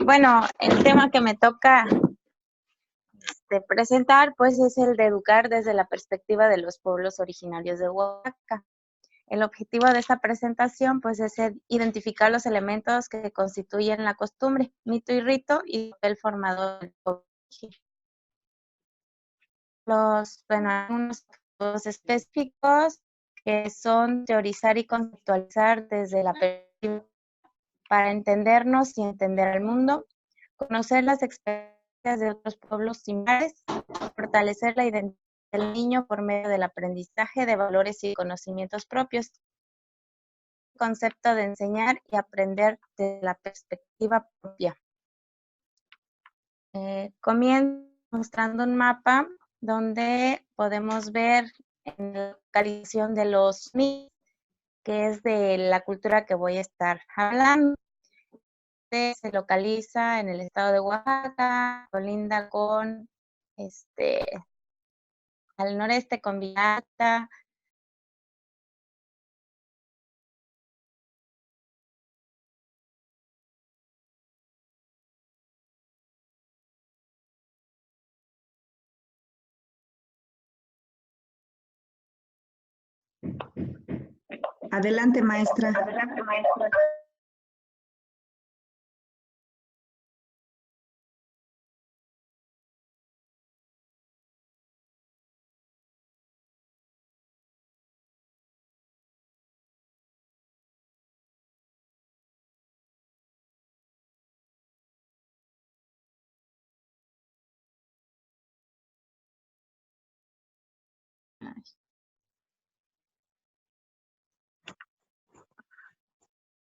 Bueno, el tema que me toca presentar, pues, es el de educar desde la perspectiva de los pueblos originarios de Oaxaca. El objetivo de esta presentación, pues, es identificar los elementos que constituyen la costumbre, mito y rito y el papel formador del pueblo. Algunos objetivos específicos que son teorizar y conceptualizar desde la perspectiva para entendernos y entender al mundo, conocer las experiencias de otros pueblos similares, fortalecer la identidad del niño por medio del aprendizaje de valores y conocimientos propios. El concepto de enseñar y aprender desde la perspectiva propia. Comienzo mostrando un mapa donde podemos ver en la localización de los mitos, que es de la cultura que voy a estar hablando. Se localiza en el estado de Oaxaca, colinda con, al noreste con Vallarta. Adelante, maestra. Adelante, maestra.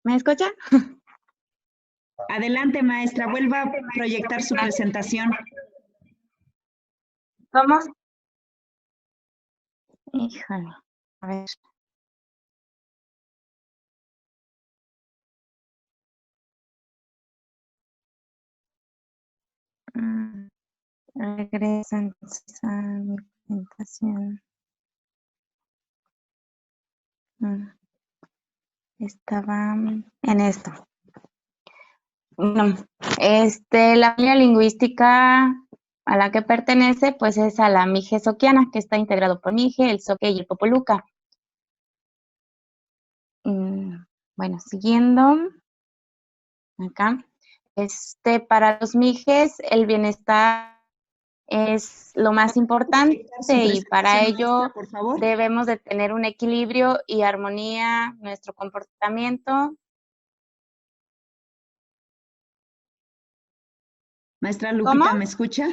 ¿Me escucha? Adelante, maestra. Vuelva a proyectar su presentación. ¿Cómo? Híjole, a ver. Regreso entonces a mi presentación. Estaba en esto. Bueno, la familia lingüística a la que pertenece, pues es a la Mije Soquiana, que está integrado por Mije, el Soque y el Popoluca. Bueno, siguiendo acá, para los Mijes el bienestar es lo más importante y para ello debemos de tener un equilibrio y armonía en nuestro comportamiento. Maestra Lupita, ¿cómo? ¿Me escucha?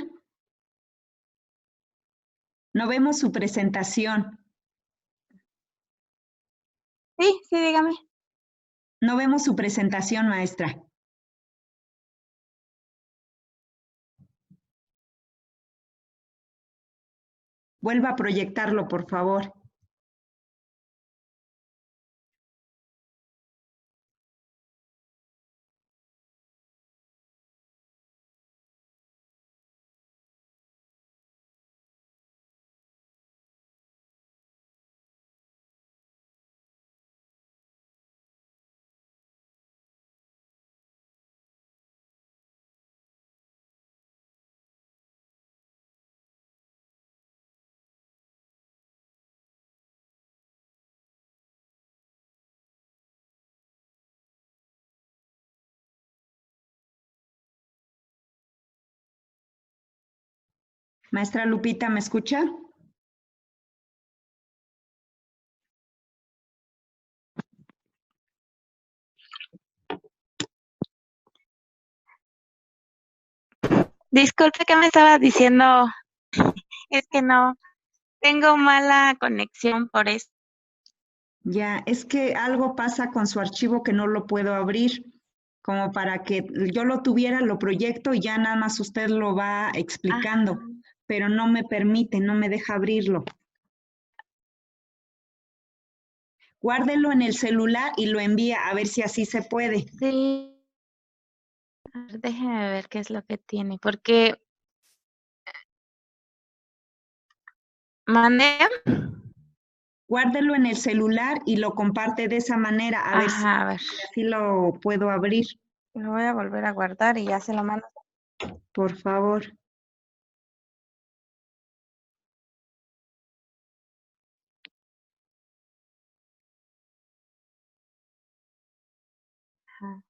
No vemos su presentación. Sí, dígame. No vemos su presentación, maestra. Vuelva a proyectarlo, por favor. Maestra Lupita, ¿me escucha? Disculpe, ¿qué me estaba diciendo? Es que no, tengo mala conexión por eso. Ya, es que algo pasa con su archivo que no lo puedo abrir. Como para que yo lo tuviera, lo proyecto y ya nada más usted lo va explicando. Ajá. Pero no me permite, no me deja abrirlo. Guárdelo en el celular y lo envía a ver si así se puede. Sí. A ver, déjeme ver qué es lo que tiene, porque... ¿Mande? Guárdelo en el celular y lo comparte de esa manera, a ver si lo puedo abrir. Lo voy a volver a guardar y ya se lo mando. Por favor. Ajá.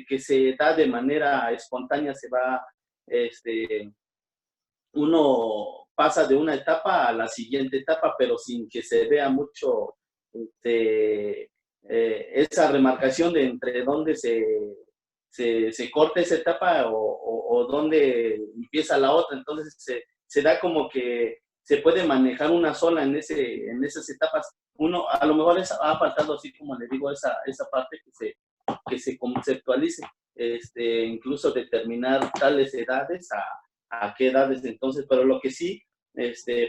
Que se da de manera espontánea, uno pasa de una etapa a la siguiente etapa, pero sin que se vea mucho esa remarcación de entre dónde se corta esa etapa o dónde empieza la otra. Entonces se da como que se puede manejar una sola en esas etapas. Uno, a lo mejor ha faltado, así como le digo, esa parte que se conceptualice, incluso determinar tales edades a qué edades entonces, pero lo que sí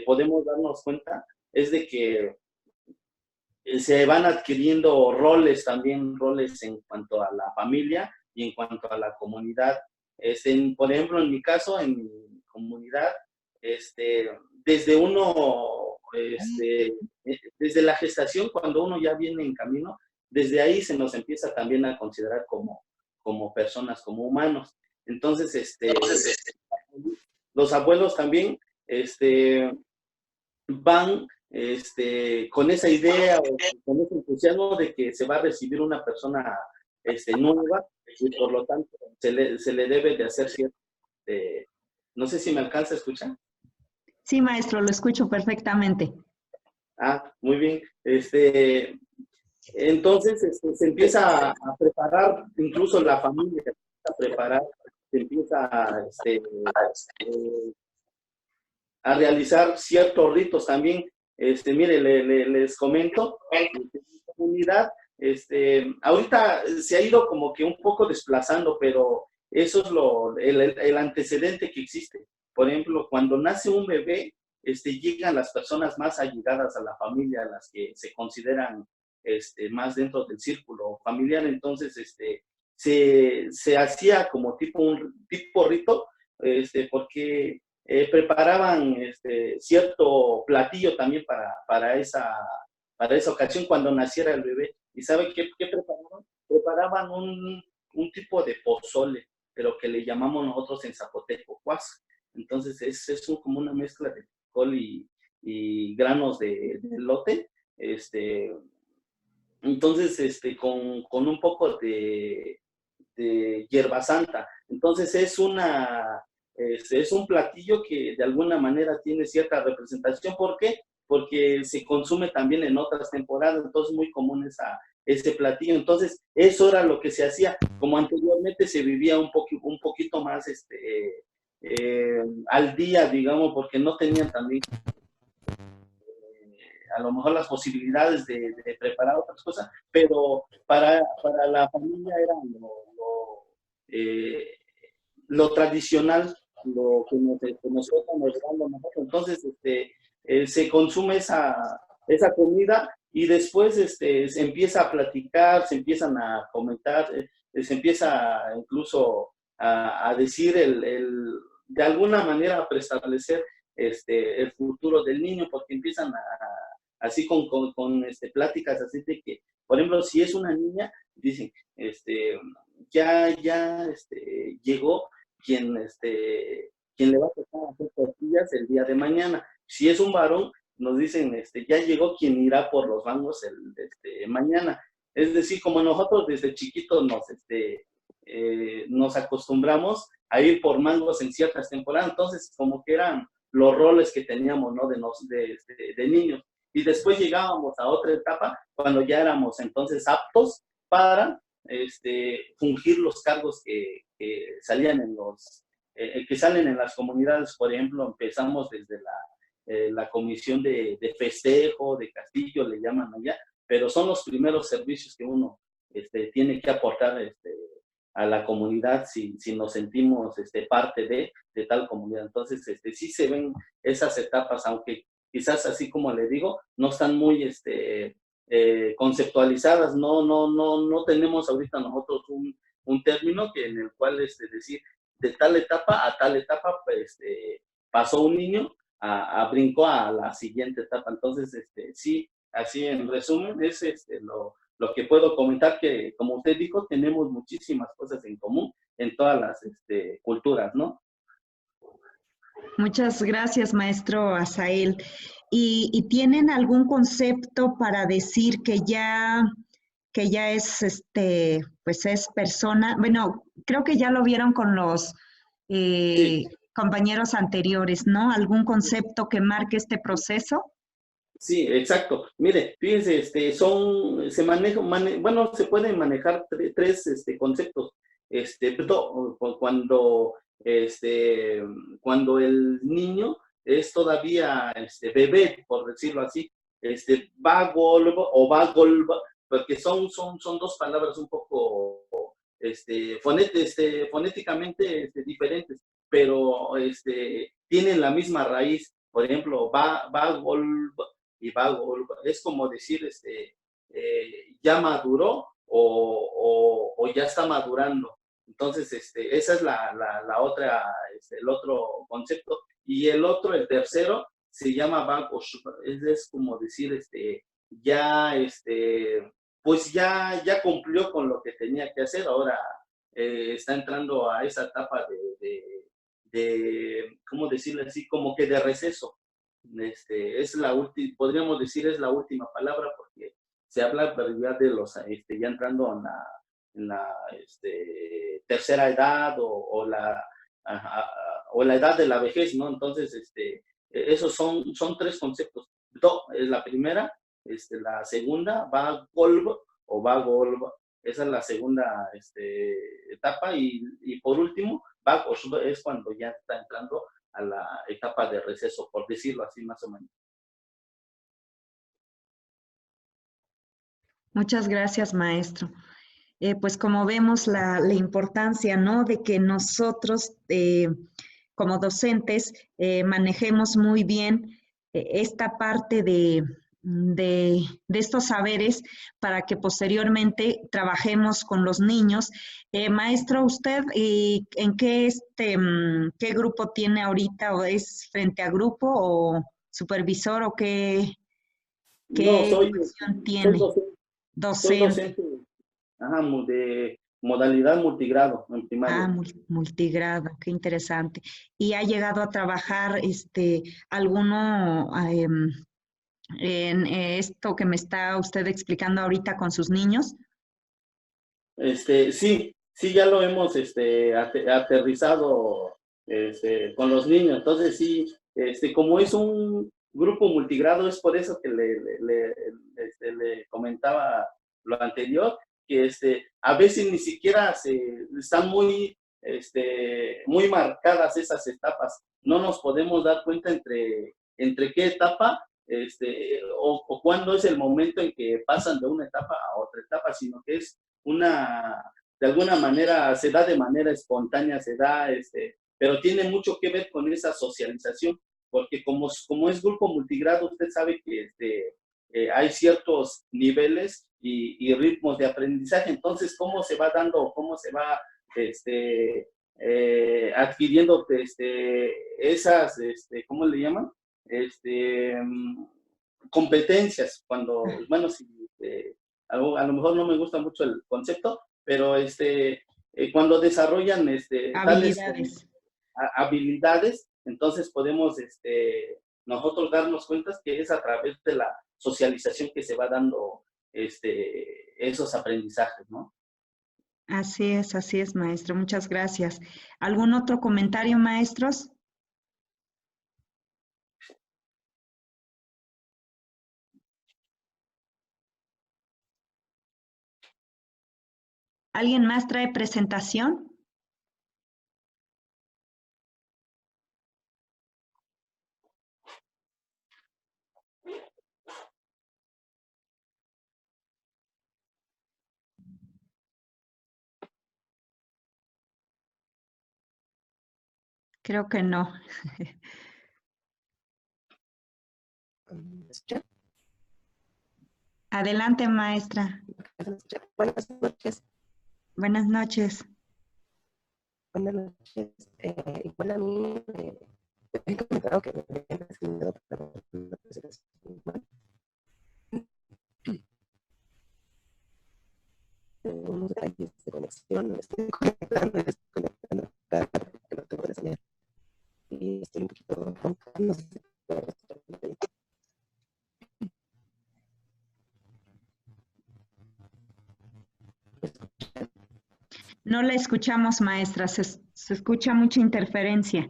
podemos darnos cuenta es de que se van adquiriendo roles también, roles en cuanto a la familia y en cuanto a la comunidad. Por ejemplo, en mi caso, en mi comunidad, desde uno, desde la gestación, cuando uno ya viene en camino, desde ahí se nos empieza también a considerar como personas, como humanos. Entonces, los abuelos también van con esa idea o con ese entusiasmo de que se va a recibir una persona nueva y por lo tanto se le debe de hacer cierto, no sé si me alcanza a escuchar. Sí, maestro, lo escucho perfectamente. Ah, muy bien. Entonces se empieza a preparar, incluso la familia se empieza a preparar, se empieza a realizar ciertos ritos también. Mire, les comento, en mi comunidad, ahorita se ha ido como que un poco desplazando, pero eso es el antecedente que existe. Por ejemplo, cuando nace un bebé, llegan las personas más allegadas a la familia, las que se consideran más dentro del círculo familiar. Entonces, se hacía como un tipo rito, porque preparaban cierto platillo también para esa ocasión cuando naciera el bebé. ¿Y sabe qué preparaban? Preparaban un tipo de pozole, pero que le llamamos nosotros en zapoteco cuas. Entonces es como una mezcla de col y granos de elote. Entonces, con un poco de hierba santa. Entonces es un platillo que de alguna manera tiene cierta representación. ¿Por qué? Porque se consume también en otras temporadas, entonces es muy común ese platillo. Entonces eso era lo que se hacía. Como anteriormente se vivía un poquito más al día, digamos, porque no tenían también a lo mejor las posibilidades de preparar otras cosas, pero para la familia era eh, lo tradicional, lo que nosotros nos damos nosotros. Entonces, se consume esa comida y después se empieza a platicar, se empiezan a comentar, se empieza incluso a decir de alguna manera a preestablecer el futuro del niño, porque empiezan así con pláticas así de que, por ejemplo, si es una niña, dicen, ya llegó quien le va a tocar hacer tortillas el día de mañana. Si es un varón, nos dicen, ya llegó quien irá por los mangos mañana. Es decir, como nosotros desde chiquitos nos acostumbramos a ir por mangos en ciertas temporadas, entonces como que eran los roles que teníamos, ¿no? De niños. Y después llegábamos a otra etapa cuando ya éramos entonces aptos para fungir los cargos que salían que salen en las comunidades. Por ejemplo, empezamos desde la comisión de festejo, de castillo, le llaman allá, pero son los primeros servicios que uno tiene que aportar a la comunidad si nos sentimos parte de tal comunidad. Entonces, sí se ven esas etapas, aunque quizás así como le digo, no están muy conceptualizadas, no tenemos ahorita nosotros un término que en el cual decir de tal etapa a tal etapa pues, pasó un niño brincó a la siguiente etapa. Entonces, sí, así en resumen, es lo que puedo comentar, que como usted dijo, tenemos muchísimas cosas en común en todas las culturas, ¿no? Muchas gracias, maestro Asael. ¿Y tienen algún concepto para decir que ya es, pues es persona? Bueno, creo que ya lo vieron con los Sí. compañeros anteriores, ¿no? ¿Algún concepto que marque este proceso? Sí, exacto. Mire, fíjense, bueno, se pueden manejar tres conceptos. Cuando, cuando el niño es todavía bebé, por decirlo así, vagolv o vagolv, porque son dos palabras un poco fonéticamente diferentes, pero tienen la misma raíz. Por ejemplo, vagolv y vago, es como decir, ya maduró o ya está madurando. Entonces, esa es la otra, el otro concepto. Y el otro, el tercero, se llama vago, es como decir, ya, pues ya cumplió con lo que tenía que hacer, ahora está entrando a esa etapa ¿cómo decirlo así? Como que de receso. Es la última, podríamos decir es la última palabra, porque se habla ya de los, ya entrando en la tercera edad o la edad de la vejez, ¿no? Entonces, esos son tres conceptos. Do es la primera, la segunda, va golb o va golb, esa es la segunda etapa, y por último, va es cuando ya está entrando a la etapa de receso, por decirlo así más o menos. Muchas gracias, maestro. Pues como vemos la importancia, ¿no? De que nosotros como docentes manejemos muy bien esta parte de estos saberes para que posteriormente trabajemos con los niños. Maestro, ¿usted en qué, qué grupo tiene ahorita? ¿O es frente a grupo o supervisor o No, qué función soy tiene? docente, soy Docente. docente ajá, de modalidad multigrado en Ah, primaria. multigrado, qué interesante. ¿Y ha llegado a trabajar alguno en esto que me está usted explicando ahorita con sus niños? Sí, ya lo hemos aterrizado con los niños. Entonces, sí, como es un grupo multigrado, es por eso que le comentaba lo anterior, que a veces ni siquiera están muy marcadas esas etapas. No nos podemos dar cuenta entre qué etapa o cuándo es el momento en que pasan de una etapa a otra etapa, sino que es de alguna manera, se da de manera espontánea, pero tiene mucho que ver con esa socialización, porque como es grupo multigrado, usted sabe que hay ciertos niveles y ritmos de aprendizaje. Entonces, ¿cómo se va dando, cómo se va adquiriendo esas, ¿cómo le llaman? Competencias, bueno, si, a lo mejor no me gusta mucho el concepto, pero cuando desarrollan tales Habilidades. habilidades, entonces podemos nosotros darnos cuenta que es a través de la socialización que se va dando esos aprendizajes, ¿no? Así es, maestro. Muchas gracias. ¿Algún otro comentario, maestros? ¿Alguien más trae presentación? Creo que no. Adelante, maestra. Buenas noches. Buenas noches. Buenas noches. Igual a mí me he comentado que me habían asignado para una presentación igual. Unos detalles de conexión, me estoy conectando y desconectando cada vez que no tengo la señal. Y estoy un poquito ronca, no sé si puedo estar bien. No la escuchamos, maestra. Se escucha mucha interferencia.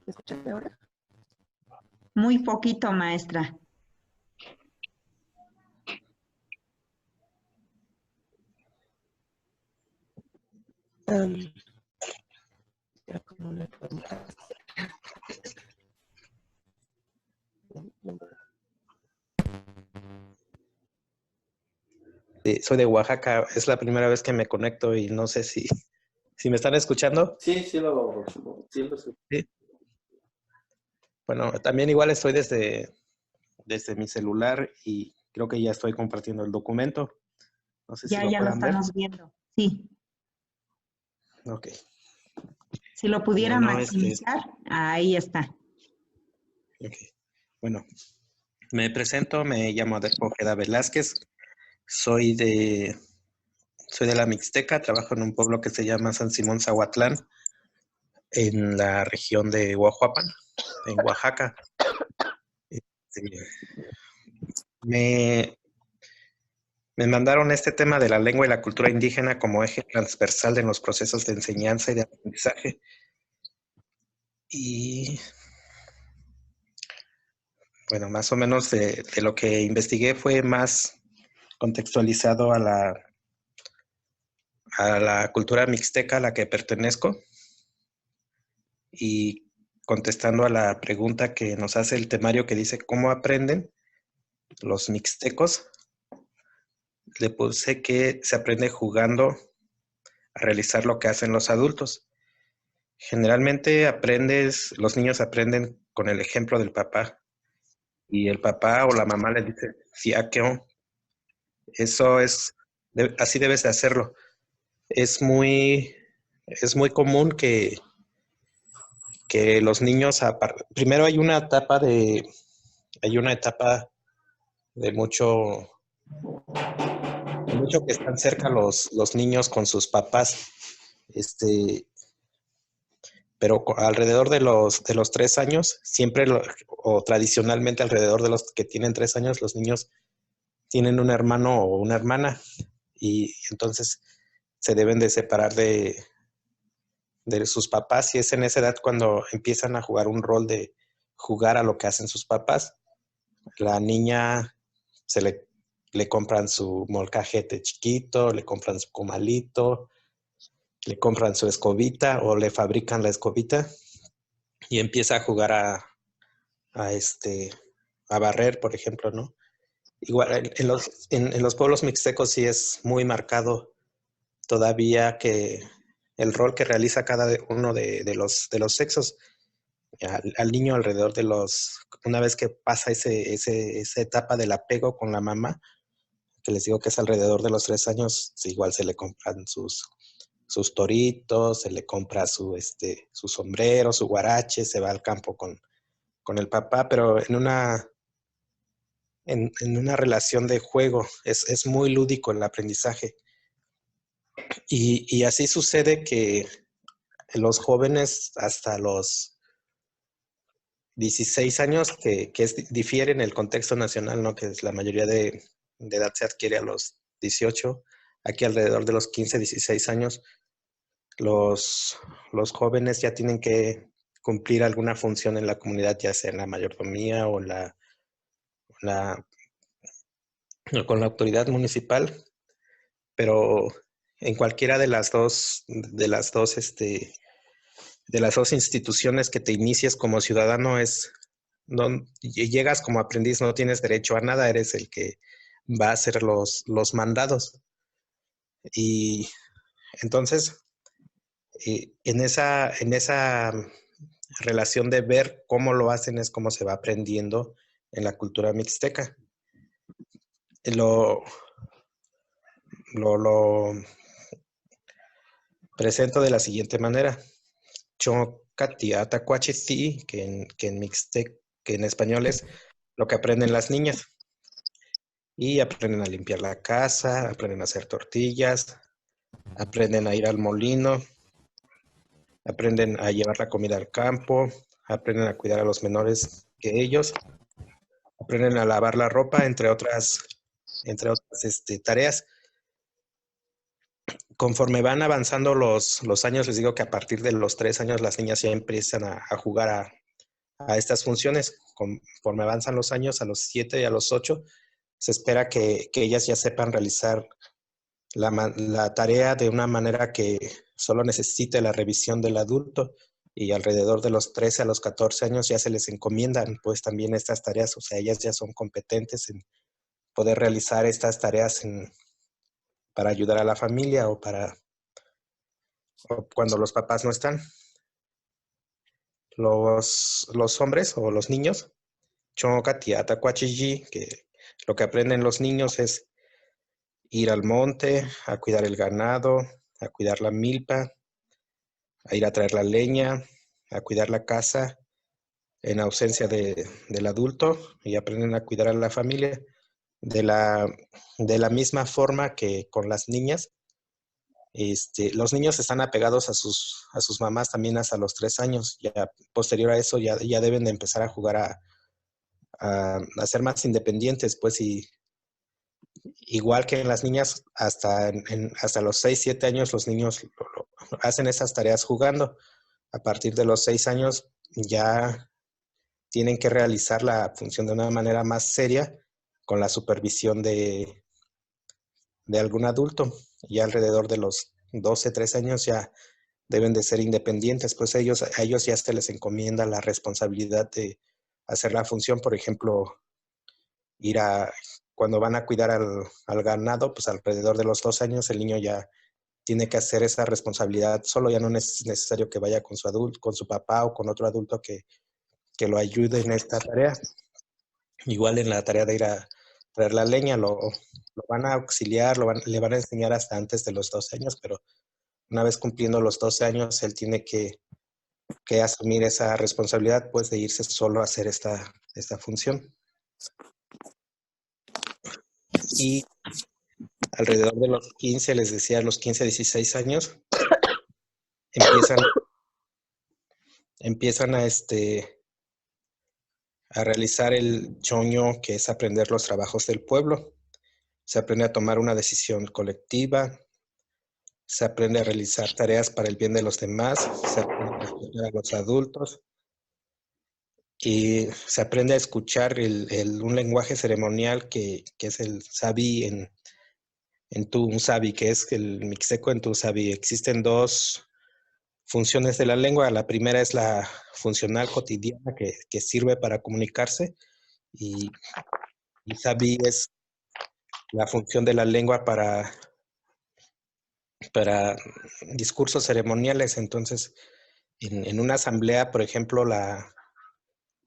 ¿Me escuchan ahora? Muy poquito, maestra. Era como una pregunta. Soy de Oaxaca, es la primera vez que me conecto y no sé si me están escuchando. Sí, sí lo escucho. Sí. Bueno, también igual estoy desde mi celular y creo que ya estoy compartiendo el documento. No sé si Ya lo lo puedan ver. estamos viendo. Sí. Ok. Si lo pudiera Bueno, maximizar, ahí está. Ok. Bueno, me presento, me llamo Adolfo Ojeda Velázquez, soy de la Mixteca, trabajo en un pueblo que se llama San Simón Zahuatlán, en la región de Oahuapan, en Oaxaca. Me mandaron este tema de la lengua y la cultura indígena como eje transversal en los procesos de enseñanza y de aprendizaje. Y bueno, más o menos de lo que investigué fue más contextualizado a la cultura mixteca a la que pertenezco y contestando a la pregunta que nos hace el temario que dice ¿cómo aprenden los mixtecos? Le puse que se aprende jugando a realizar lo que hacen los adultos. Generalmente los niños aprenden con el ejemplo del papá y el papá o la mamá les dice, siaqueo, eso es, así debes de hacerlo. Es muy común que los niños, primero hay una etapa de mucho que están cerca los niños con sus papás, pero alrededor de los 3 años, siempre o tradicionalmente alrededor de los que tienen 3 años, los niños tienen un hermano o una hermana y entonces se deben de separar de sus papás y es en esa edad cuando empiezan a jugar un rol de jugar a lo que hacen sus papás. La niña le compran su molcajete chiquito, le compran su comalito, le compran su escobita o le fabrican la escobita y empieza a jugar a barrer, por ejemplo, ¿no? Igual en los pueblos mixtecos sí es muy marcado todavía que el rol que realiza cada uno de los sexos. Al niño alrededor una vez que pasa esa etapa del apego con la mamá, que les digo que es alrededor de los 3 años, igual se le compran sus toritos, se le compra su sombrero, su guarache, se va al campo con el papá, pero en una relación de juego, es muy lúdico el aprendizaje. Y así sucede que los jóvenes hasta los 16 años, que difiere en el contexto nacional, ¿no? Que es la mayoría de edad se adquiere a los 18, aquí alrededor de los 15, 16 años, los jóvenes ya tienen que cumplir alguna función en la comunidad, ya sea en la mayordomía o con la autoridad municipal, pero en cualquiera de las dos instituciones que te inicies como ciudadano es llegas como aprendiz, no tienes derecho a nada, eres el que va a hacer los mandados. Y entonces, en esa relación de ver cómo lo hacen es como se va aprendiendo en la cultura mixteca. Lo presento de la siguiente manera. Chocatiatacuachistí, que en mixtec, que en español es lo que aprenden las niñas. Y aprenden a limpiar la casa, aprenden a hacer tortillas, aprenden a ir al molino, aprenden a llevar la comida al campo, aprenden a cuidar a los menores que ellos, aprenden a lavar la ropa, entre otras tareas. Conforme van avanzando los años, les digo que a partir de los 3 años las niñas ya empiezan a jugar a estas funciones. Conforme avanzan los años, a los 7 y a los 8, se espera que ellas ya sepan realizar la tarea de una manera que solo necesite la revisión del adulto, y alrededor de los 13 a los 14 años ya se les encomiendan pues también estas tareas, o sea, ellas ya son competentes en poder realizar estas tareas para ayudar a la familia o cuando los papás no están. Los hombres o los niños, que lo que aprenden los niños es ir al monte, a cuidar el ganado, a cuidar la milpa, a ir a traer la leña, a cuidar la casa en ausencia del adulto, y aprenden a cuidar a la familia de la misma forma que con las niñas. Los niños están apegados a sus mamás también hasta los 3 años. Ya posterior a eso ya deben de empezar a jugar a ser más independientes, pues, y igual que en las niñas, hasta los 6, 7 años los niños hacen esas tareas jugando. A partir de los 6 años ya tienen que realizar la función de una manera más seria con la supervisión de algún adulto. Y alrededor de los 12, 13 años ya deben de ser independientes, pues a ellos ya se les encomienda la responsabilidad de hacer la función. Por ejemplo, cuando van a cuidar al ganado, pues alrededor de los 2 años el niño ya tiene que hacer esa responsabilidad solo, ya no es necesario que vaya con su papá o con otro adulto que lo ayude en esta tarea. Igual en la tarea de ir a traer la leña, lo van a auxiliar, le van a enseñar hasta antes de los 12 años, pero una vez cumpliendo los 12 años, él tiene que asumir esa responsabilidad, pues, de irse solo a hacer esta función. Y alrededor de los 15, les decía, los 15, 16 años, empiezan a realizar el choño, que es aprender los trabajos del pueblo. Se aprende a tomar una decisión colectiva, se aprende a realizar tareas para el bien de los demás, se aprende a respetar a los adultos y se aprende a escuchar un lenguaje ceremonial que es el sabi en Tunzabi, que es el mixteco en Tunzabi. Existen 2 funciones de la lengua. La primera es la funcional cotidiana que sirve para comunicarse, y sabi es la función de la lengua para discursos ceremoniales. Entonces, en una asamblea, por ejemplo,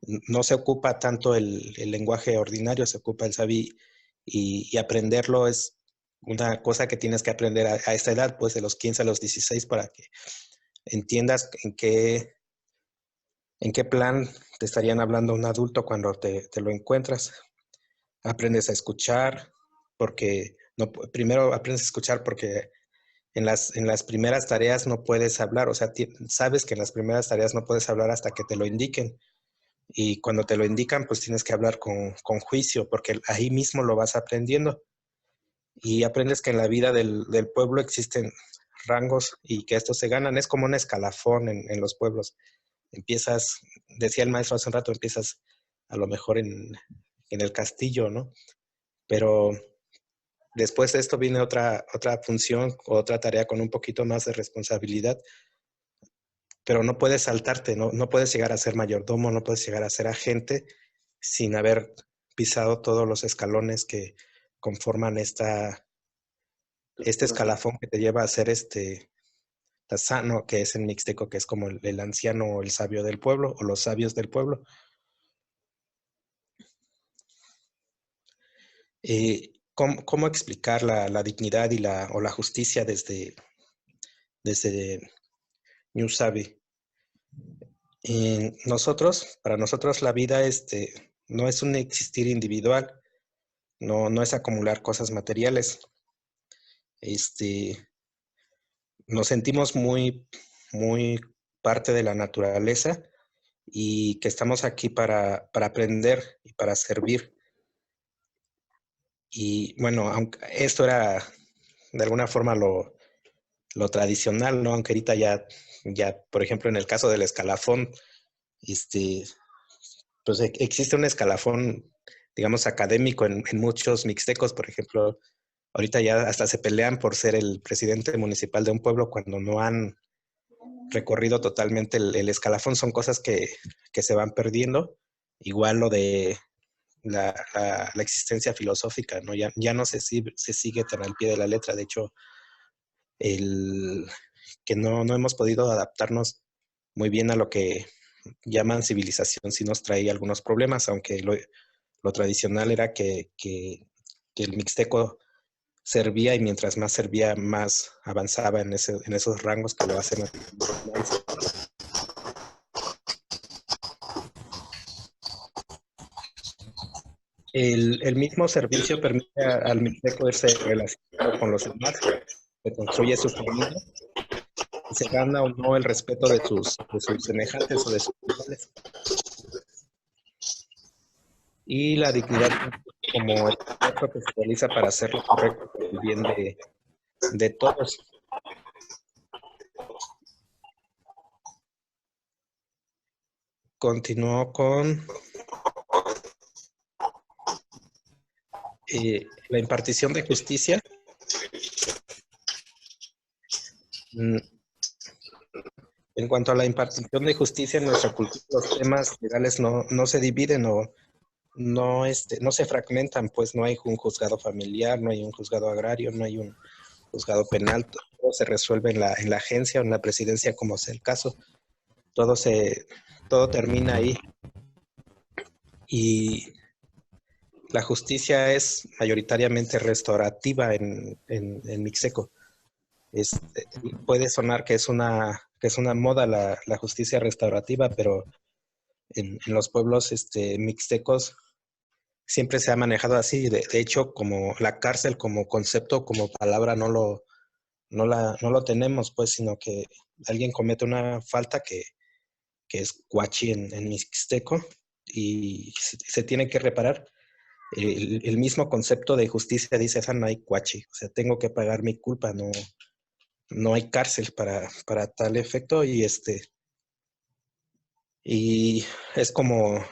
no se ocupa tanto el lenguaje ordinario, se ocupa el sabi, y aprenderlo es una cosa que tienes que aprender a esta edad, pues de los 15 a los 16, para que entiendas en qué plan te estarían hablando un adulto cuando te lo encuentras. Aprendes a escuchar, primero aprendes a escuchar porque en las primeras tareas no puedes hablar, o sea, sabes que en las primeras tareas no puedes hablar hasta que te lo indiquen. Y cuando te lo indican, pues tienes que hablar con juicio, porque ahí mismo lo vas aprendiendo. Y aprendes que en la vida del pueblo existen rangos y que estos se ganan. Es como un escalafón en los pueblos. Empiezas, decía el maestro hace un rato, empiezas a lo mejor en el castillo, ¿no? Pero después de esto viene otra función, otra tarea con un poquito más de responsabilidad, pero no puedes saltarte, no puedes llegar a ser mayordomo, no puedes llegar a ser agente sin haber pisado todos los escalones que conforman este escalafón que te lleva a ser Tazano, que es en mixteco, que es como el anciano o el sabio del pueblo, o los sabios del pueblo. ¿Cómo explicar la dignidad o la justicia desde New Sabi? Para nosotros la vida no es un existir individual, no es acumular cosas materiales. Nos sentimos muy, muy parte de la naturaleza y que estamos aquí para aprender y para servir. Y bueno, aunque esto era de alguna forma lo tradicional, ¿no? Aunque ahorita ya, por ejemplo, en el caso del escalafón, pues existe un escalafón, digamos, académico en muchos mixtecos, por ejemplo. Ahorita ya hasta se pelean por ser el presidente municipal de un pueblo cuando no han recorrido totalmente el escalafón. Son cosas que se van perdiendo. Igual lo de la existencia filosófica, ¿no? Ya no se sigue tan al pie de la letra. De hecho, que no hemos podido adaptarnos muy bien a lo que llaman civilización, sí nos trae algunos problemas, aunque lo tradicional era que el mixteco servía y mientras más servía, más avanzaba en esos rangos que lo hacen. El mismo servicio permite al mixteco irse relacionado con los demás, que construye su familia, y se gana o no el respeto de sus semejantes o de sus iguales. Y la dignidad como esfuerzo que se realiza para hacer lo correcto por el bien de todos. Continuó con la impartición de justicia. En cuanto a la impartición de justicia en nuestra cultura, los temas legales no se dividen o no se fragmentan, pues no hay un juzgado familiar, no hay un juzgado agrario, no hay un juzgado penal, todo se resuelve en la agencia o en la presidencia, como sea el caso. Todo termina ahí. Y la justicia es mayoritariamente restaurativa en mixteco. Puede sonar que es una moda la justicia restaurativa, pero en los pueblos mixtecos siempre se ha manejado así. De hecho, como la cárcel como concepto, como palabra, no lo tenemos, pues, sino que alguien comete una falta que es cuachi en mixteco y se tiene que reparar. El mismo concepto de justicia dice, esa no hay cuachi, o sea, tengo que pagar mi culpa, no hay cárcel para tal efecto y es como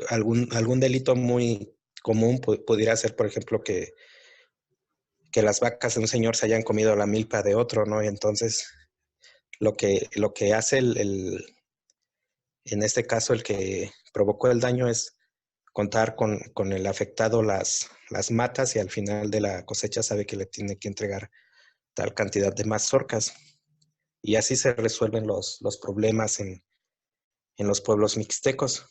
algún delito muy común pudiera ser, por ejemplo, que las vacas de un señor se hayan comido la milpa de otro, ¿no? Y entonces lo que hace en este caso el que provocó el daño es contar con el afectado las matas y al final de la cosecha sabe que le tiene que entregar tal cantidad de mazorcas. Y así se resuelven los problemas en los pueblos mixtecos.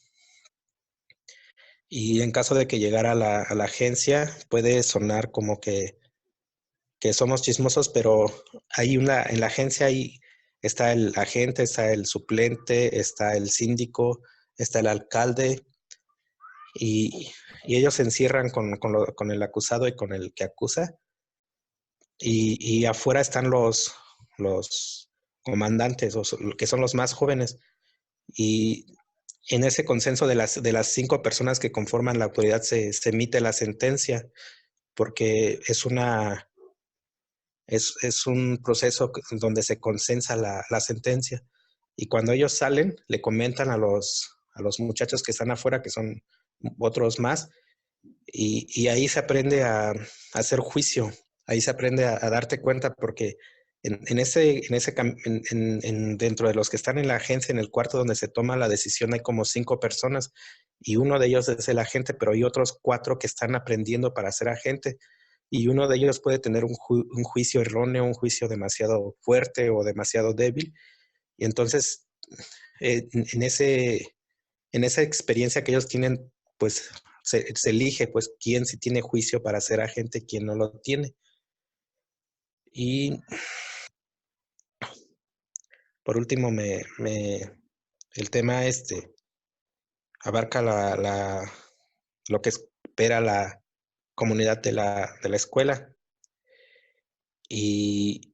Y en caso de que llegara a la agencia, puede sonar como que somos chismosos, pero en la agencia está el agente, está el suplente, está el síndico, está el alcalde, y ellos se encierran con el acusado y con el que acusa. Y afuera están los comandantes, que son los más jóvenes. Y en ese consenso de las 5 personas que conforman la autoridad se emite la sentencia, porque es un proceso donde se consensa la sentencia. Y cuando ellos salen, le comentan a los muchachos que están afuera, que son otros más, y ahí se aprende a hacer juicio. Ahí se aprende a darte cuenta, porque dentro de los que están en la agencia, en el cuarto donde se toma la decisión, hay como 5 personas y uno de ellos es el agente, pero hay otros 4 que están aprendiendo para ser agente y uno de ellos puede tener un juicio erróneo, un juicio demasiado fuerte o demasiado débil. Y entonces, en esa experiencia que ellos tienen, pues se elige pues quién sí tiene juicio para ser agente, quién no lo tiene. Y por último, el tema abarca lo que espera la comunidad de la escuela. Y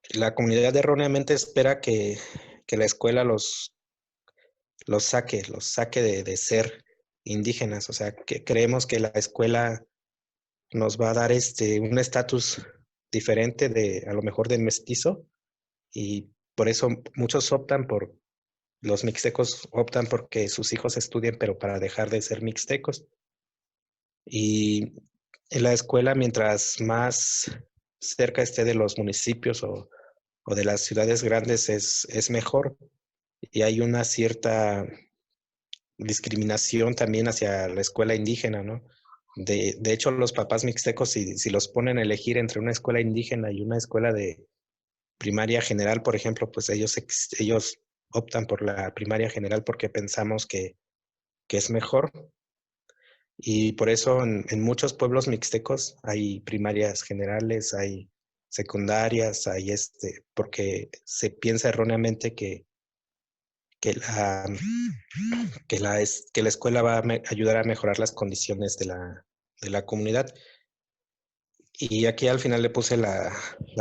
la comunidad erróneamente espera que la escuela los saque de ser indígenas. O sea, que creemos que la escuela nos va a dar un estatus diferente a lo mejor de mestizo, y por eso los mixtecos optan porque sus hijos estudien, pero para dejar de ser mixtecos. Y en la escuela, mientras más cerca esté de los municipios o de las ciudades grandes, es mejor. Y hay una cierta discriminación también hacia la escuela indígena, ¿no? De hecho, los papás mixtecos, si los ponen a elegir entre una escuela indígena y una escuela de primaria general, por ejemplo, pues ellos optan por la primaria general porque pensamos que es mejor. Y por eso en muchos pueblos mixtecos hay primarias generales, hay secundarias, hay porque se piensa erróneamente que la escuela va a ayudar a mejorar las condiciones de la comunidad. Y aquí al final le puse la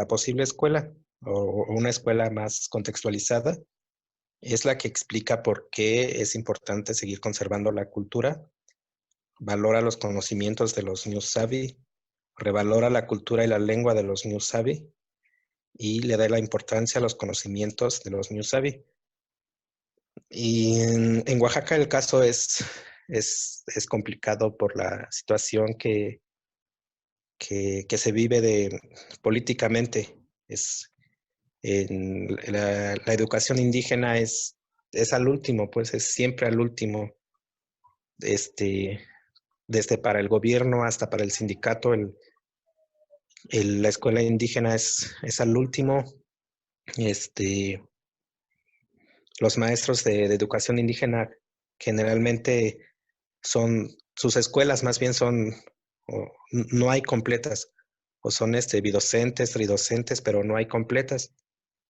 posible escuela o una escuela más contextualizada. Es la que explica por qué es importante seguir conservando la cultura, valora los conocimientos de los Nussabi, revalora la cultura y la lengua de los Nussabi y le da la importancia a los conocimientos de los Nussabi. Y en Oaxaca el caso es complicado por la situación que se vive políticamente. La educación indígena es al último, pues es siempre al último. Desde para el gobierno hasta para el sindicato, la escuela indígena es al último. Los maestros de educación indígena generalmente sus escuelas más bien no hay completas, o son bidocentes, tridocentes, pero no hay completas.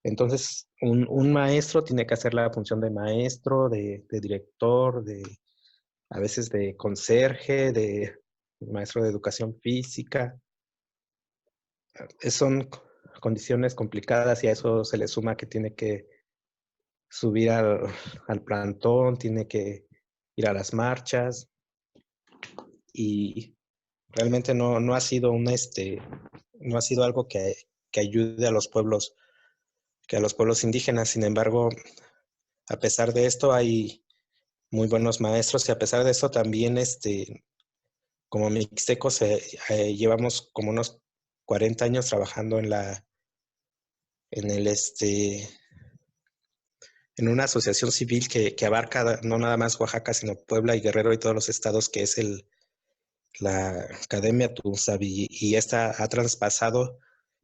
Entonces, un maestro tiene que hacer la función de maestro, de director, a veces de conserje, de maestro de educación física. Son condiciones complicadas y a eso se le suma que tiene que subir al plantón, tiene que ir a las marchas y realmente no ha sido no ha sido algo que ayude a los pueblos indígenas. Sin embargo, a pesar de esto hay muy buenos maestros y a pesar de eso también como mixtecos llevamos como unos 40 años trabajando en una asociación civil que abarca no nada más Oaxaca, sino Puebla y Guerrero y todos los estados, que es la Academia Tunsabi, y esta ha traspasado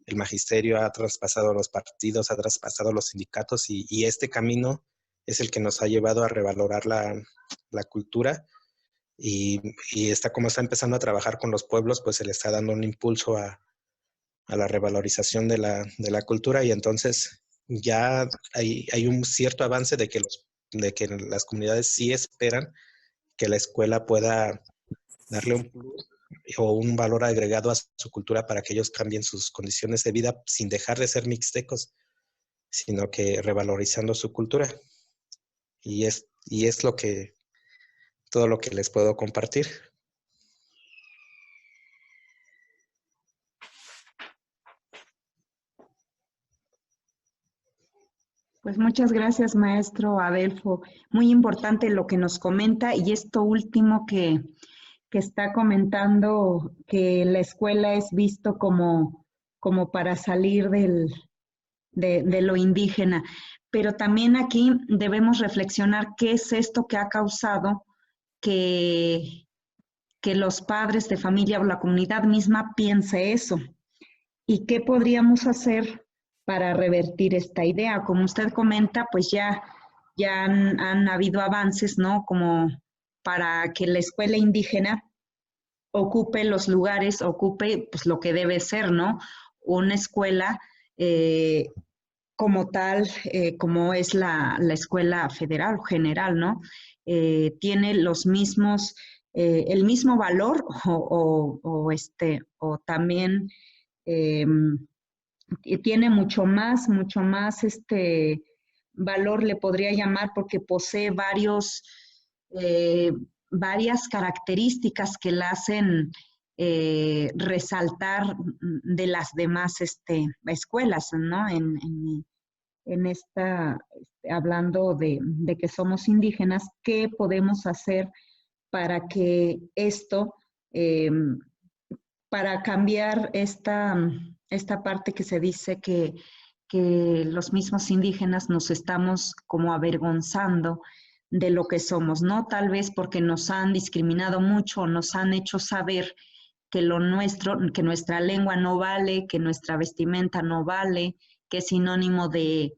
el magisterio, ha traspasado los partidos, ha traspasado los sindicatos, y este camino es el que nos ha llevado a revalorar la cultura, y como está empezando a trabajar con los pueblos, pues se le está dando un impulso a la revalorización de la cultura, y entonces ya hay un cierto avance de que las comunidades sí esperan que la escuela pueda darle un plus o un valor agregado a su cultura para que ellos cambien sus condiciones de vida sin dejar de ser mixtecos, sino que revalorizando su cultura. Y es todo lo que les puedo compartir. Pues muchas gracias, maestro Adelfo. Muy importante lo que nos comenta y esto último que está comentando, que la escuela es visto como para salir de lo indígena. Pero también aquí debemos reflexionar qué es esto que ha causado que los padres de familia o la comunidad misma piense eso. ¿Y qué podríamos hacer para revertir esta idea? Como usted comenta, pues ya han habido avances, ¿no? Como para que la escuela indígena ocupe los lugares, ocupe pues lo que debe ser, ¿no? Una escuela como tal, como es la escuela federal o general, ¿no? Tiene los mismos, el mismo valor o también tiene mucho más valor, le podría llamar, porque posee varias características que la hacen resaltar de las demás escuelas, ¿no? En esta, hablando de que somos indígenas, ¿qué podemos hacer para que esto, para cambiar esta parte que se dice que los mismos indígenas nos estamos como avergonzando de lo que somos, ¿no? Tal vez porque nos han discriminado mucho, nos han hecho saber que lo nuestro, que nuestra lengua no vale, que nuestra vestimenta no vale, que es sinónimo de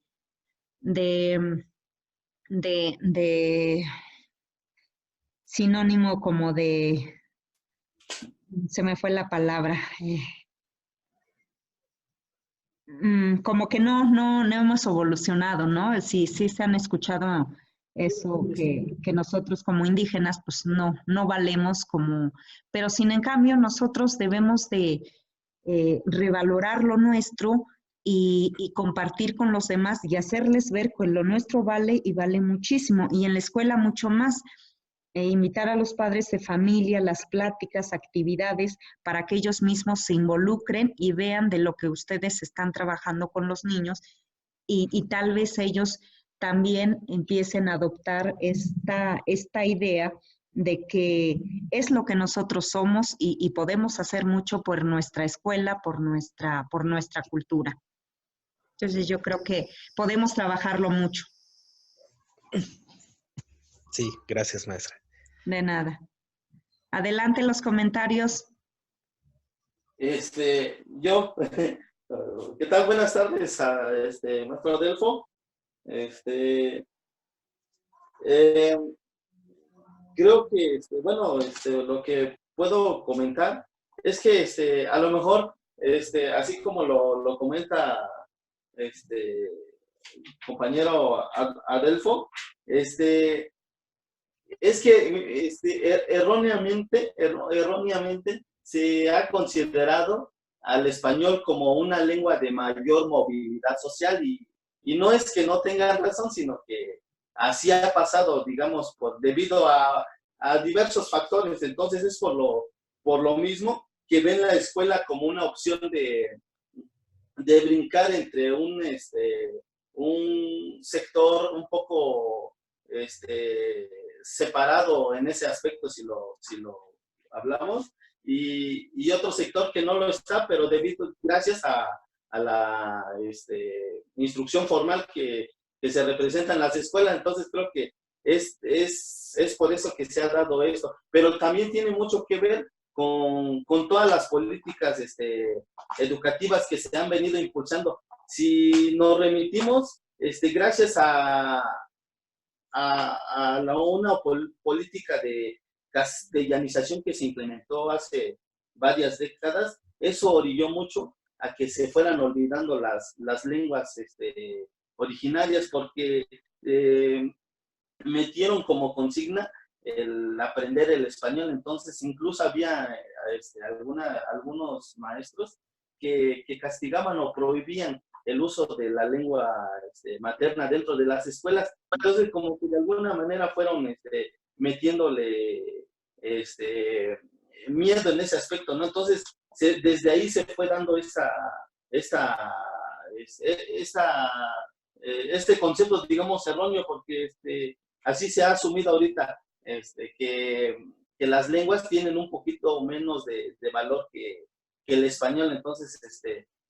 sinónimo como de, se me fue la palabra, como que no hemos evolucionado, ¿no? Sí se han escuchado eso, que nosotros como indígenas pues no valemos como, pero sin en cambio nosotros debemos de revalorar lo nuestro y compartir con los demás y hacerles ver que lo nuestro vale y vale muchísimo, y en la escuela mucho más. Invitar a los padres de familia, las pláticas, actividades, para que ellos mismos se involucren y vean de lo que ustedes están trabajando con los niños, y tal vez ellos también empiecen a adoptar esta idea de que es lo que nosotros somos y podemos hacer mucho por nuestra escuela, por nuestra cultura. Entonces yo creo que podemos trabajarlo mucho. Sí, gracias, maestra. De nada. Adelante los comentarios. Yo, ¿qué tal? Buenas tardes a maestro Adelfo. Creo que, bueno, lo que puedo comentar es que, a lo mejor, así como lo comenta, compañero Adelfo, es que erróneamente se ha considerado al español como una lengua de mayor movilidad social, y no es que no tengan razón, sino que así ha pasado, digamos, debido a diversos factores. Entonces es por lo mismo que ven la escuela como una opción de brincar entre un sector un poco separado en ese aspecto, si lo hablamos, y otro sector que no lo está, pero gracias a la instrucción formal que se representa en las escuelas. Entonces creo que es por eso que se ha dado esto, pero también tiene mucho que ver con todas las políticas educativas que se han venido impulsando. Si nos remitimos, gracias a una política de castellanización que se implementó hace varias décadas, eso orilló mucho a que se fueran olvidando las lenguas originarias, porque metieron como consigna el aprender el español. Entonces incluso había algunos maestros que castigaban o prohibían el uso de la lengua materna dentro de las escuelas. Entonces como que de alguna manera fueron metiéndole miedo en ese aspecto, ¿no? Entonces desde ahí se fue dando este concepto, digamos, erróneo, porque así se ha asumido ahorita que las lenguas tienen un poquito menos de valor que el español. Entonces,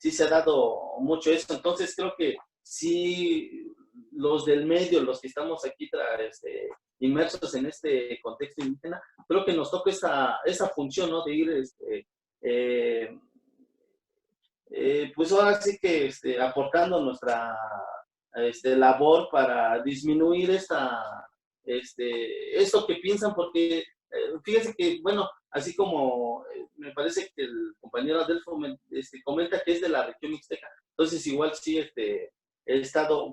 sí se ha dado mucho eso. Entonces creo que sí, los del medio, los que estamos aquí inmersos en este contexto indígena, creo que nos toca esa función, ¿no? De ir, pues ahora sí que aportando nuestra labor para disminuir esto que piensan, porque fíjense que, bueno, así como me parece que el compañero Adelfo comenta que es de la región mixteca, entonces igual sí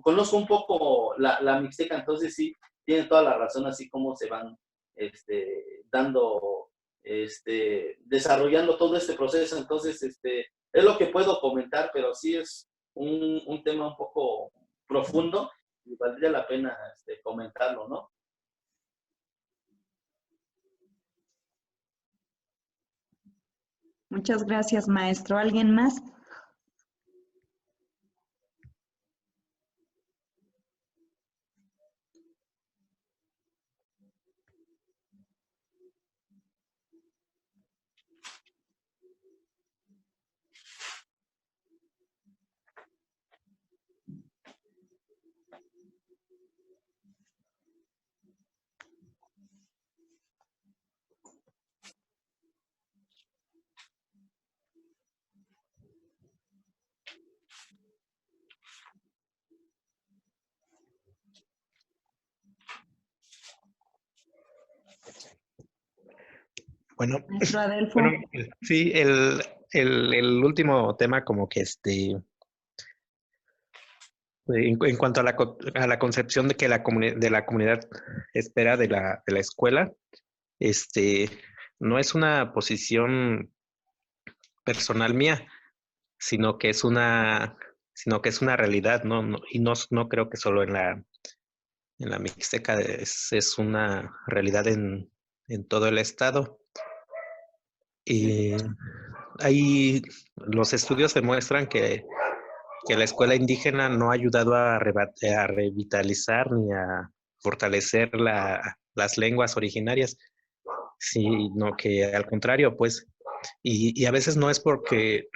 conozco un poco la mixteca, entonces sí, tiene toda la razón, así como se van dando, desarrollando todo este proceso, entonces es lo que puedo comentar, pero sí es un tema un poco profundo y valdría la pena comentarlo, ¿no? Muchas gracias, maestro. ¿Alguien más? Bueno, Maestro Adelfo. bueno, sí, el último tema como que en cuanto a la concepción de que de la comunidad espera de la escuela, no es una posición personal mía, sino que es sino que es una realidad, ¿no? Y no creo que solo en la Mixteca es una realidad en todo el estado. Y ahí los estudios demuestran que la escuela indígena no ha ayudado a revitalizar ni a fortalecer las lenguas originarias, sino que al contrario, pues, y a veces no es porque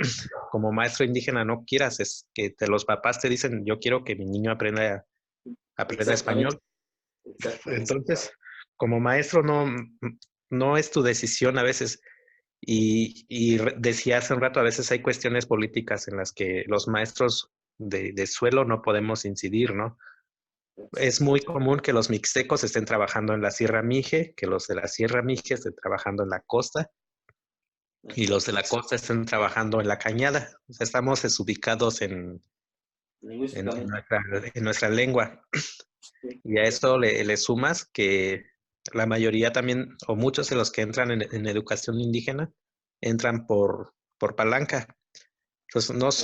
como maestro indígena no quieras, es que los papás te dicen, yo quiero que mi niño aprenda español. Entonces, como maestro no es tu decisión a veces. Y decía hace un rato, a veces hay cuestiones políticas en las que los maestros de suelo no podemos incidir, ¿no? Es muy común que los mixtecos estén trabajando en la Sierra Mije, que los de la Sierra Mije estén trabajando en la costa y los de la costa estén trabajando en la cañada. O sea, estamos desubicados en nuestra lengua. Y a eso le sumas que la mayoría también, o muchos de los que entran en educación indígena, entran por palanca. Entonces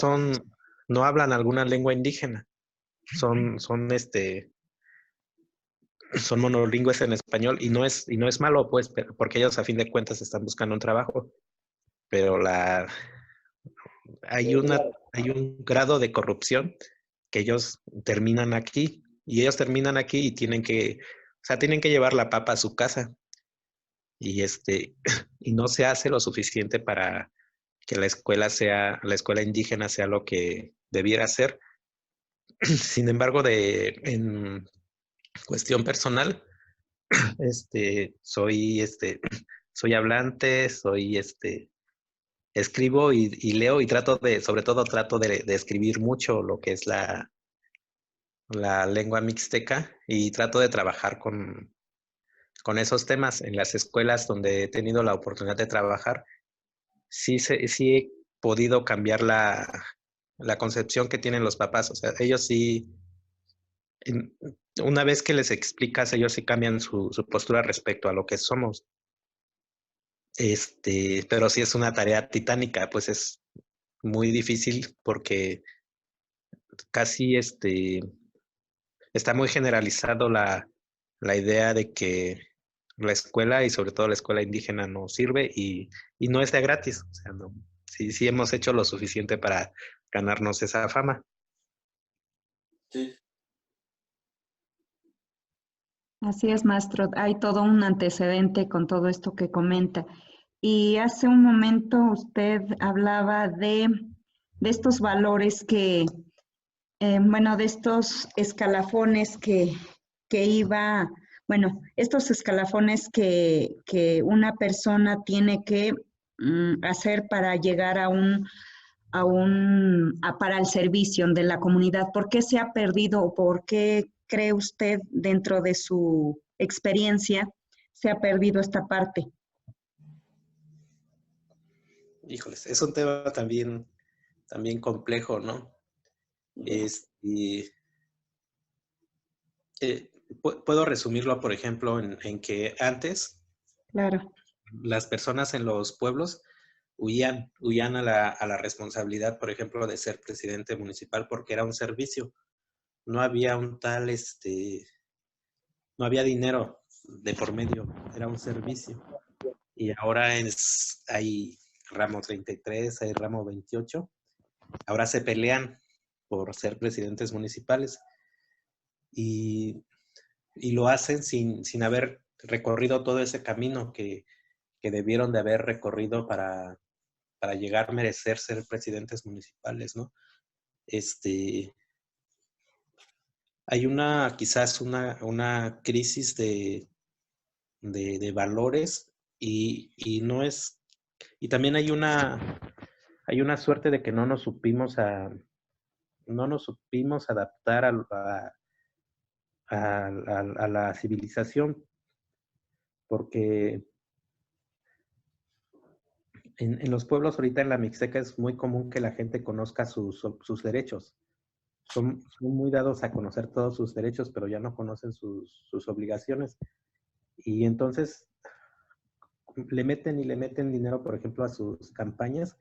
no hablan alguna lengua indígena. Son monolingües en español y no es malo, pues, porque ellos a fin de cuentas están buscando un trabajo. Pero hay un grado de corrupción que ellos terminan aquí y tienen que llevar la papa a su casa y y no se hace lo suficiente para que la escuela indígena sea lo que debiera ser. Sin embargo, en cuestión personal, soy soy hablante, escribo y leo y sobre todo trato de escribir mucho lo que es la lengua mixteca y trato de trabajar con esos temas en las escuelas donde he tenido la oportunidad de trabajar. Sí he podido cambiar la concepción que tienen los papás. O sea, ellos sí, una vez que les explicas, ellos sí cambian su postura respecto a lo que somos. Pero sí es una tarea titánica, pues es muy difícil porque casi está muy generalizado la idea de que la escuela y sobre todo la escuela indígena no sirve y no es de gratis. O sea, no, sí hemos hecho lo suficiente para ganarnos esa fama. Sí. Así es, maestro. Hay todo un antecedente con todo esto que comenta. Y hace un momento usted hablaba de estos valores que, bueno, de estos escalafones que iba, bueno, estos escalafones que una persona tiene que hacer para llegar para el servicio de la comunidad. ¿Por qué se ha perdido o por qué cree usted dentro de su experiencia se ha perdido esta parte? Híjoles, es un tema también complejo, ¿no? Puedo resumirlo, por ejemplo, en que antes Claro. las personas en los pueblos huían a la responsabilidad, por ejemplo, de ser presidente municipal porque era un servicio. No había no había dinero de por medio, era un servicio. Y ahora hay ramo 33, hay ramo 28. Ahora se pelean por ser presidentes municipales y lo hacen sin haber recorrido todo ese camino que debieron de haber recorrido para llegar a merecer ser presidentes municipales, ¿no? Hay quizás una crisis de valores y no es, y también hay una suerte de que no nos supimos adaptar a la civilización, porque en los pueblos ahorita en la Mixteca es muy común que la gente conozca sus derechos. Son muy dados a conocer todos sus derechos, pero ya no conocen sus obligaciones. Y entonces le meten dinero, por ejemplo, a sus campañas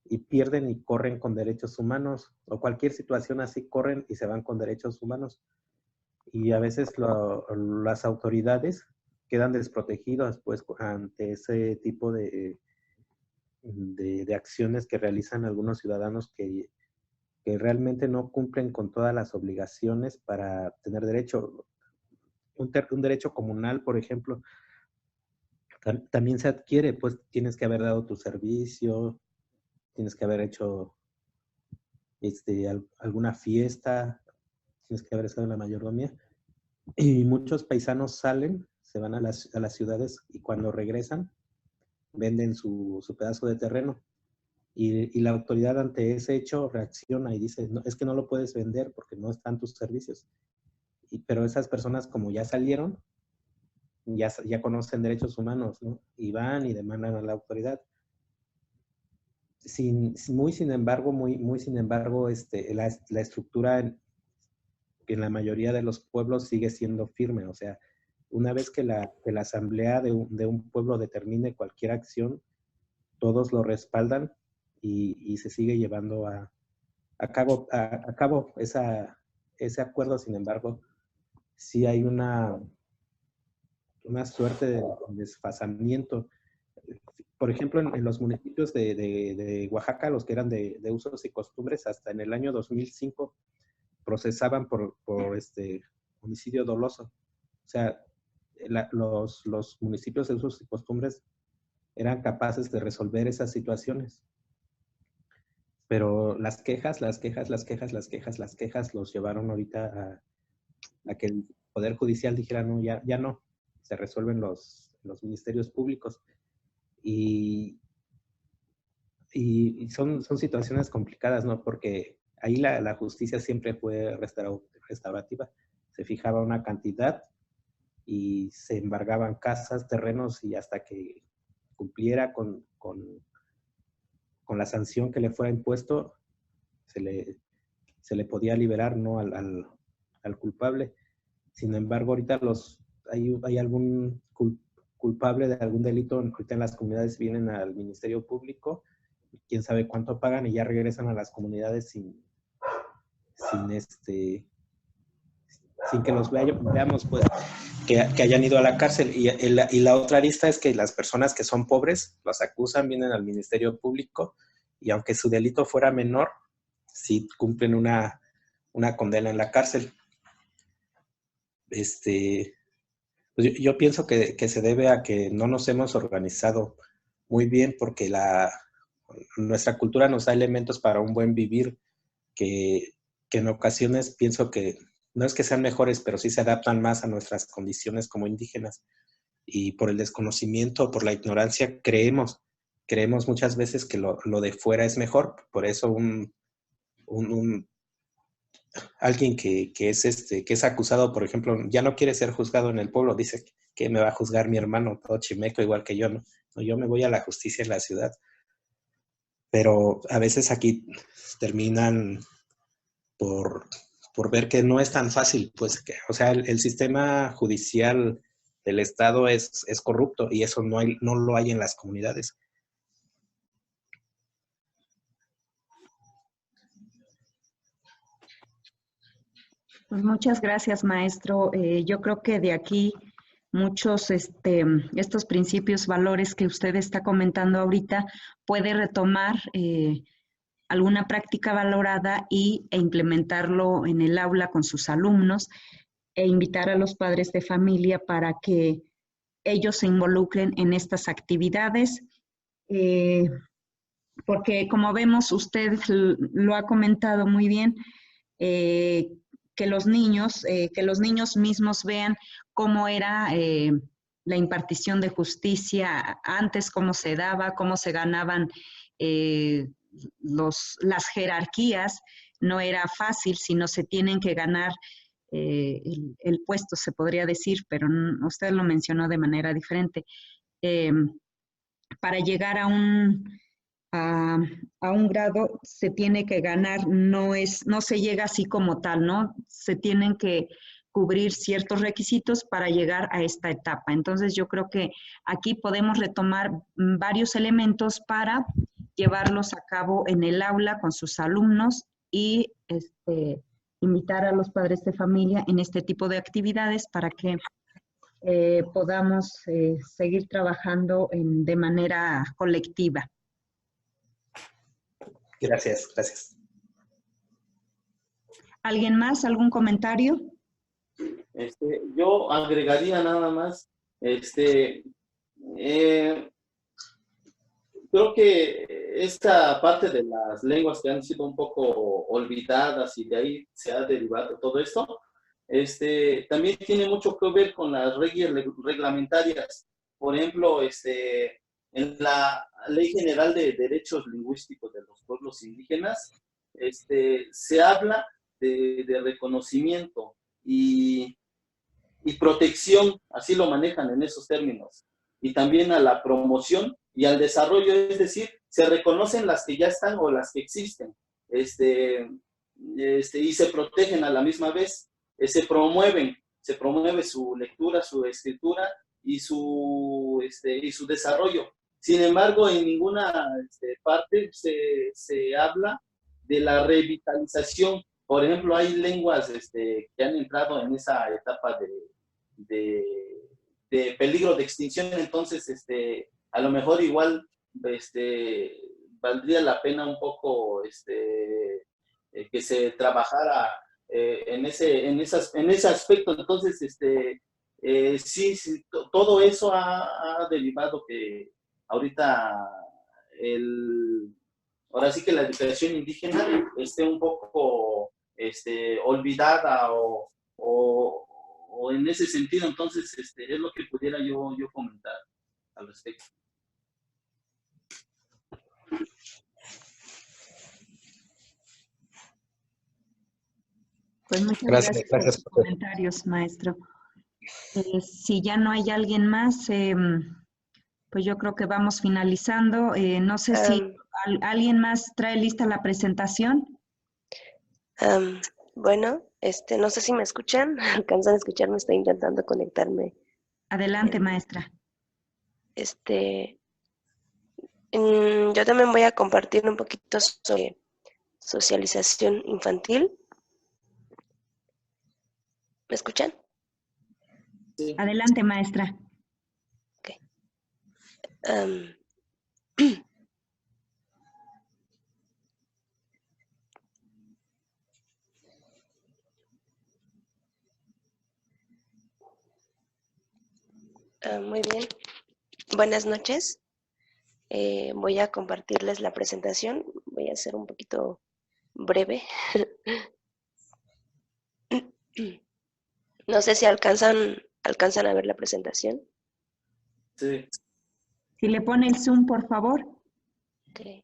y pierden y corren con derechos humanos, o cualquier situación así corren y se van con derechos humanos. Y a veces las autoridades quedan desprotegidas pues ante ese tipo de acciones que realizan algunos ciudadanos que realmente no cumplen con todas las obligaciones para tener derecho. Un derecho comunal, por ejemplo, también se adquiere, pues tienes que haber dado tu servicio, tienes que haber hecho alguna fiesta, tienes que haber estado en la mayordomía. Y muchos paisanos se van a las ciudades y cuando regresan venden su pedazo de terreno. Y la autoridad ante ese hecho reacciona y dice, no, es que no lo puedes vender porque no están tus servicios. Pero esas personas como ya salieron, ya conocen derechos humanos, ¿no? Y van y demandan a la autoridad. Muy sin embargo, la estructura en la mayoría de los pueblos sigue siendo firme. O sea, una vez que la asamblea de un pueblo determine cualquier acción, todos lo respaldan y se sigue llevando a cabo ese acuerdo. Sin embargo, sí hay una suerte de desfasamiento. Por ejemplo, en los municipios de Oaxaca, los que eran de usos y costumbres, hasta en el año 2005 procesaban por homicidio doloso. O sea, los municipios de usos y costumbres eran capaces de resolver esas situaciones. Pero las quejas los llevaron ahorita a que el Poder Judicial dijera, no, ya no, se resuelven los ministerios públicos. Y son situaciones complicadas, ¿no? Porque ahí la justicia siempre fue restaurativa. Se fijaba una cantidad y se embargaban casas, terrenos, y hasta que cumpliera con la sanción que le fuera impuesto, se le podía liberar, ¿no? al culpable. Sin embargo, ahorita hay algún culpable de algún delito, ahorita en las comunidades vienen al Ministerio Público, quién sabe cuánto pagan y ya regresan a las comunidades sin que los veamos, pues, que hayan ido a la cárcel. Y la otra arista es que las personas que son pobres los acusan, vienen al Ministerio Público y aunque su delito fuera menor, sí cumplen una condena en la cárcel. Pues yo pienso que se debe a que no nos hemos organizado muy bien, porque nuestra cultura nos da elementos para un buen vivir que en ocasiones pienso que no es que sean mejores, pero sí se adaptan más a nuestras condiciones como indígenas. Y por el desconocimiento, por la ignorancia, creemos muchas veces que lo de fuera es mejor. Por eso alguien que es acusado, por ejemplo, ya no quiere ser juzgado en el pueblo, dice que me va a juzgar mi hermano, todo chimeco, igual que yo, ¿no? No, yo me voy a la justicia en la ciudad. Pero a veces aquí terminan por ver que no es tan fácil, pues, o sea, el sistema judicial del Estado es corrupto y eso no lo hay en las comunidades. Pues muchas gracias, maestro. Yo creo que de aquí muchos estos principios, valores que usted está comentando ahorita, puede retomar alguna práctica valorada e implementarlo en el aula con sus alumnos e invitar a los padres de familia para que ellos se involucren en estas actividades. Porque como vemos, usted lo ha comentado muy bien, que los niños mismos vean cómo era la impartición de justicia antes, cómo se daba, cómo se ganaban las jerarquías. No era fácil, sino se tienen que ganar el puesto, se podría decir, pero usted lo mencionó de manera diferente. Para llegar a un grado se tiene que ganar, no se llega así como tal, ¿no? Se tienen que cubrir ciertos requisitos para llegar a esta etapa. Entonces yo creo que aquí podemos retomar varios elementos para llevarlos a cabo en el aula con sus alumnos y invitar a los padres de familia en este tipo de actividades para que podamos seguir trabajando de manera colectiva. Gracias. ¿Alguien más? ¿Algún comentario? Yo agregaría nada más, creo que esta parte de las lenguas que han sido un poco olvidadas y de ahí se ha derivado todo esto, también tiene mucho que ver con las reglas reglamentarias. Por ejemplo, en la Ley General de Derechos Lingüísticos de los Pueblos Indígenas, se habla de reconocimiento y protección, así lo manejan en esos términos, y también a la promoción y al desarrollo, es decir, se reconocen las que ya están o las que existen, y se protegen a la misma vez, se promueve su lectura, su escritura y su desarrollo. Sin embargo, en ninguna parte se habla de la revitalización. Por ejemplo, hay lenguas que han entrado en esa etapa de peligro de extinción, entonces a lo mejor igual valdría la pena un poco que se trabajara en ese aspecto. Entonces sí, todo eso ha derivado que ahorita ahora sí que la educación indígena esté un poco olvidada o en ese sentido. Entonces es lo que pudiera yo comentar al respecto. Pues muchas gracias por sus comentarios, maestro. Si ya no hay alguien más, pues yo creo que vamos finalizando. No sé si alguien más trae lista la presentación. Bueno, no sé si me escuchan, alcanzan a escucharme, estoy intentando conectarme. Adelante, maestra. Yo también voy a compartir un poquito sobre socialización infantil. ¿Me escuchan? Sí. Adelante, maestra. Okay. Muy bien. Buenas noches. Voy a compartirles la presentación. Voy a ser un poquito breve. No sé si alcanzan a ver la presentación. Sí. Si le pone el Zoom, por favor. Okay.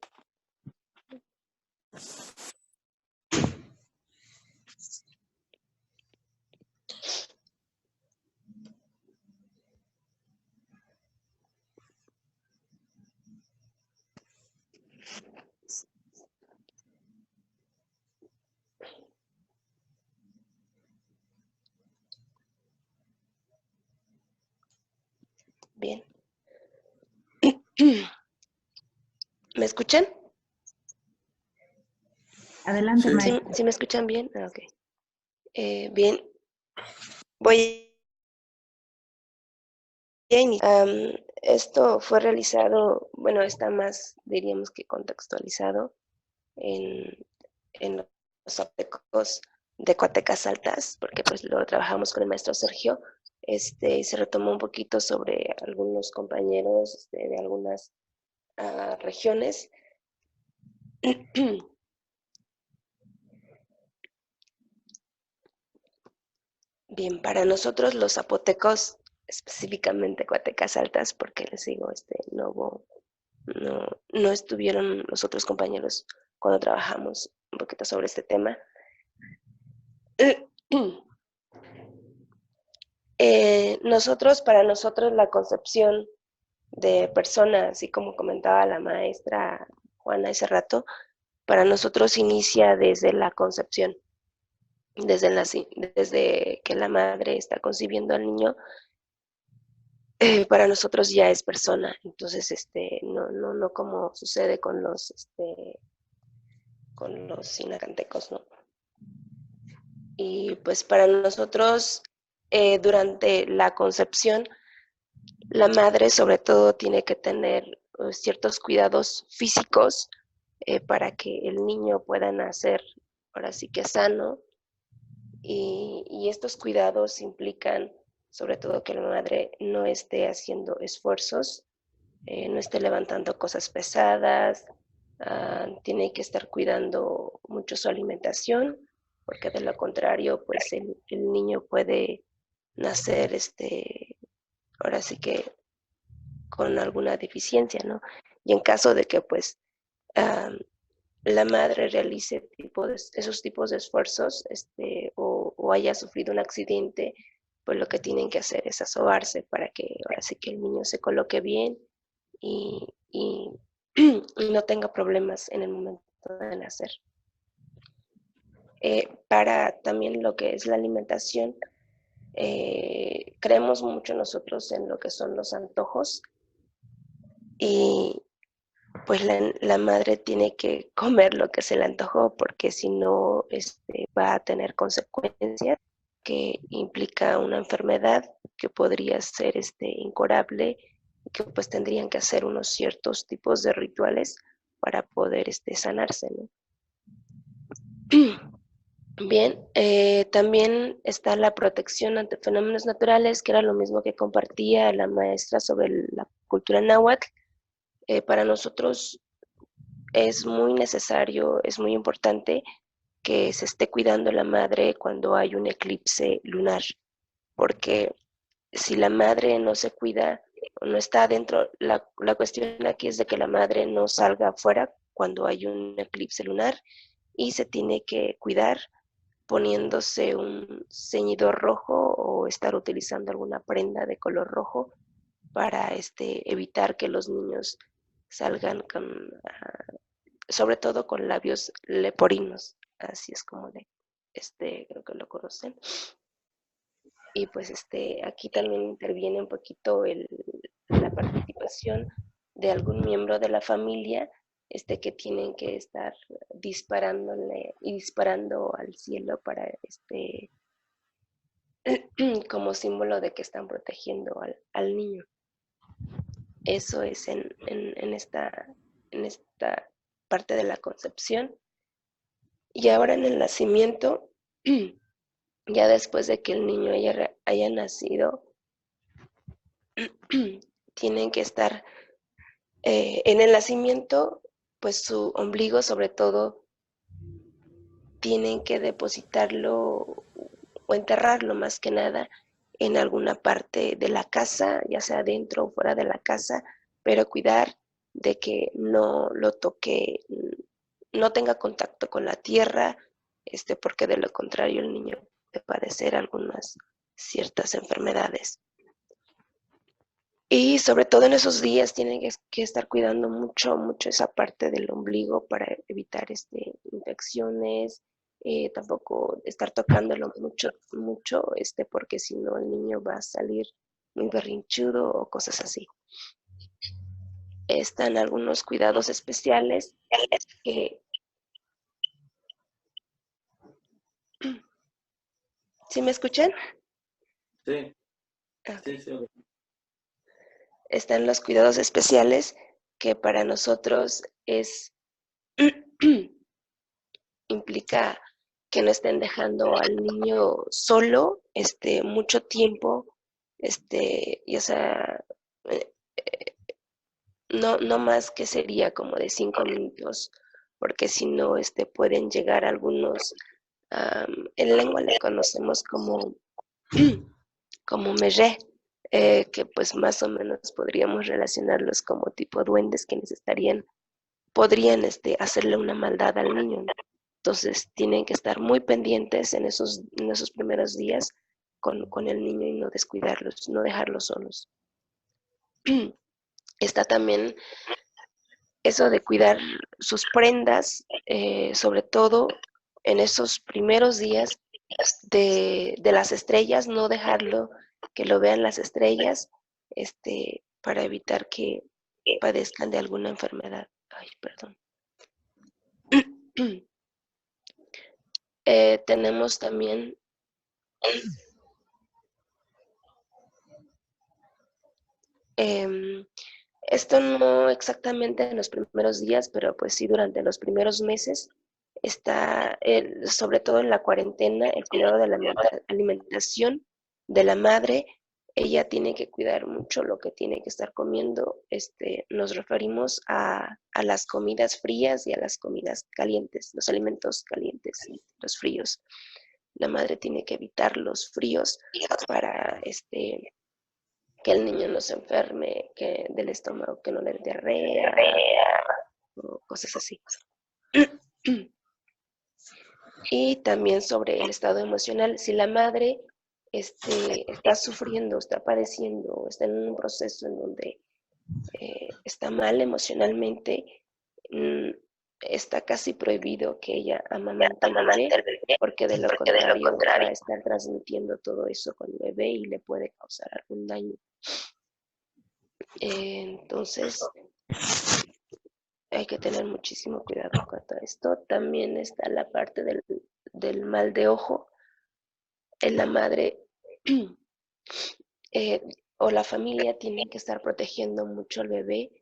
Bien. ¿Me escuchan? Adelante, Sí. maestra. ¿Sí me escuchan bien? Ah, ok. Bien. Voy a iniciar. Esto fue realizado, bueno, está más, diríamos que contextualizado en los apecos de Coatecas Altas, porque pues lo trabajamos con el maestro Sergio, y se retomó un poquito sobre algunos compañeros de algunas regiones. Bien, para nosotros los zapotecos, específicamente Coatecas Altas, porque les digo, no estuvieron los otros compañeros cuando trabajamos un poquito sobre este tema. Para nosotros la concepción de persona, así como comentaba la maestra Juana hace rato, para nosotros inicia desde la concepción, desde que la madre está concibiendo al niño, para nosotros ya es persona. Entonces, no como sucede con los sinacantecos, ¿no? Y pues para nosotros, durante la concepción, la madre sobre todo tiene que tener ciertos cuidados físicos para que el niño pueda nacer ahora sí que sano. Y estos cuidados implican sobre todo que la madre no esté haciendo esfuerzos, no esté levantando cosas pesadas, tiene que estar cuidando mucho su alimentación, porque de lo contrario, pues el niño puede nacer, ahora sí que con alguna deficiencia, ¿no? Y en caso de que, pues, la madre realice esos tipos de esfuerzos, o haya sufrido un accidente, pues lo que tienen que hacer es asobarse para que ahora sí que el niño se coloque bien y no tenga problemas en el momento de nacer. Para también lo que es la alimentación, creemos mucho nosotros en lo que son los antojos y pues la madre tiene que comer lo que se le antojó porque si no va a tener consecuencias que implica una enfermedad que podría ser incurable y que pues tendrían que hacer unos ciertos tipos de rituales para poder sanarse, ¿no? Bien, también está la protección ante fenómenos naturales, que era lo mismo que compartía la maestra sobre la cultura náhuatl. Para nosotros es muy necesario, es muy importante que se esté cuidando la madre cuando hay un eclipse lunar, porque si la madre no se cuida o no está adentro, la cuestión aquí es de que la madre no salga afuera cuando hay un eclipse lunar y se tiene que cuidar poniéndose un ceñidor rojo o estar utilizando alguna prenda de color rojo para evitar que los niños salgan con, sobre todo con labios leporinos, así es como creo que lo conocen. Y pues aquí también interviene un poquito la participación de algún miembro de la familia, que tienen que estar disparándole y disparando al cielo para como símbolo de que están protegiendo al niño. Eso es en esta parte de la concepción. Y ahora en el nacimiento, ya después de que el niño haya nacido, tienen que estar En el nacimiento, pues su ombligo sobre todo tienen que depositarlo o enterrarlo más que nada en alguna parte de la casa, ya sea dentro o fuera de la casa, pero cuidar de que no lo toque, no tenga contacto con la tierra, porque de lo contrario el niño puede padecer algunas ciertas enfermedades. Y sobre todo en esos días tienen que estar cuidando mucho esa parte del ombligo para evitar infecciones, tampoco estar tocándolo mucho, porque si no el niño va a salir muy berrinchudo o cosas así. Están algunos cuidados especiales que... ¿Sí me escuchan? Sí, Okay. sí. Están los cuidados especiales que para nosotros implica que no estén dejando al niño solo mucho tiempo, ya sea, no más que sería como de 5 minutos, porque si no, pueden llegar algunos, en lengua le conocemos como, como meré, que pues más o menos podríamos relacionarlos como tipo duendes quienes podrían hacerle una maldad al niño. Entonces tienen que estar muy pendientes en esos primeros días con el niño y no descuidarlos, no dejarlos solos. Está también eso de cuidar sus prendas, sobre todo en esos primeros días de las estrellas, no dejarlo que lo vean las estrellas, para evitar que padezcan de alguna enfermedad. Ay, perdón. Tenemos también esto no exactamente en los primeros días, pero pues sí durante los primeros meses está, sobre todo en la cuarentena, el cuidado de la alimentación de la madre. Ella tiene que cuidar mucho lo que tiene que estar comiendo. Nos referimos a las comidas frías y a las comidas calientes, los alimentos calientes y los fríos. La madre tiene que evitar los fríos para que el niño no se enferme, que del estómago, que no le dé diarrea o cosas así. Y también sobre el estado emocional, si la madre está sufriendo, está padeciendo, está en un proceso en donde está mal emocionalmente, está casi prohibido que ella amamante al bebé, porque de lo contrario va a estar transmitiendo todo eso con el bebé y le puede causar algún daño. Entonces, hay que tener muchísimo cuidado con todo esto. También está la parte del mal de ojo. La madre o la familia tienen que estar protegiendo mucho al bebé,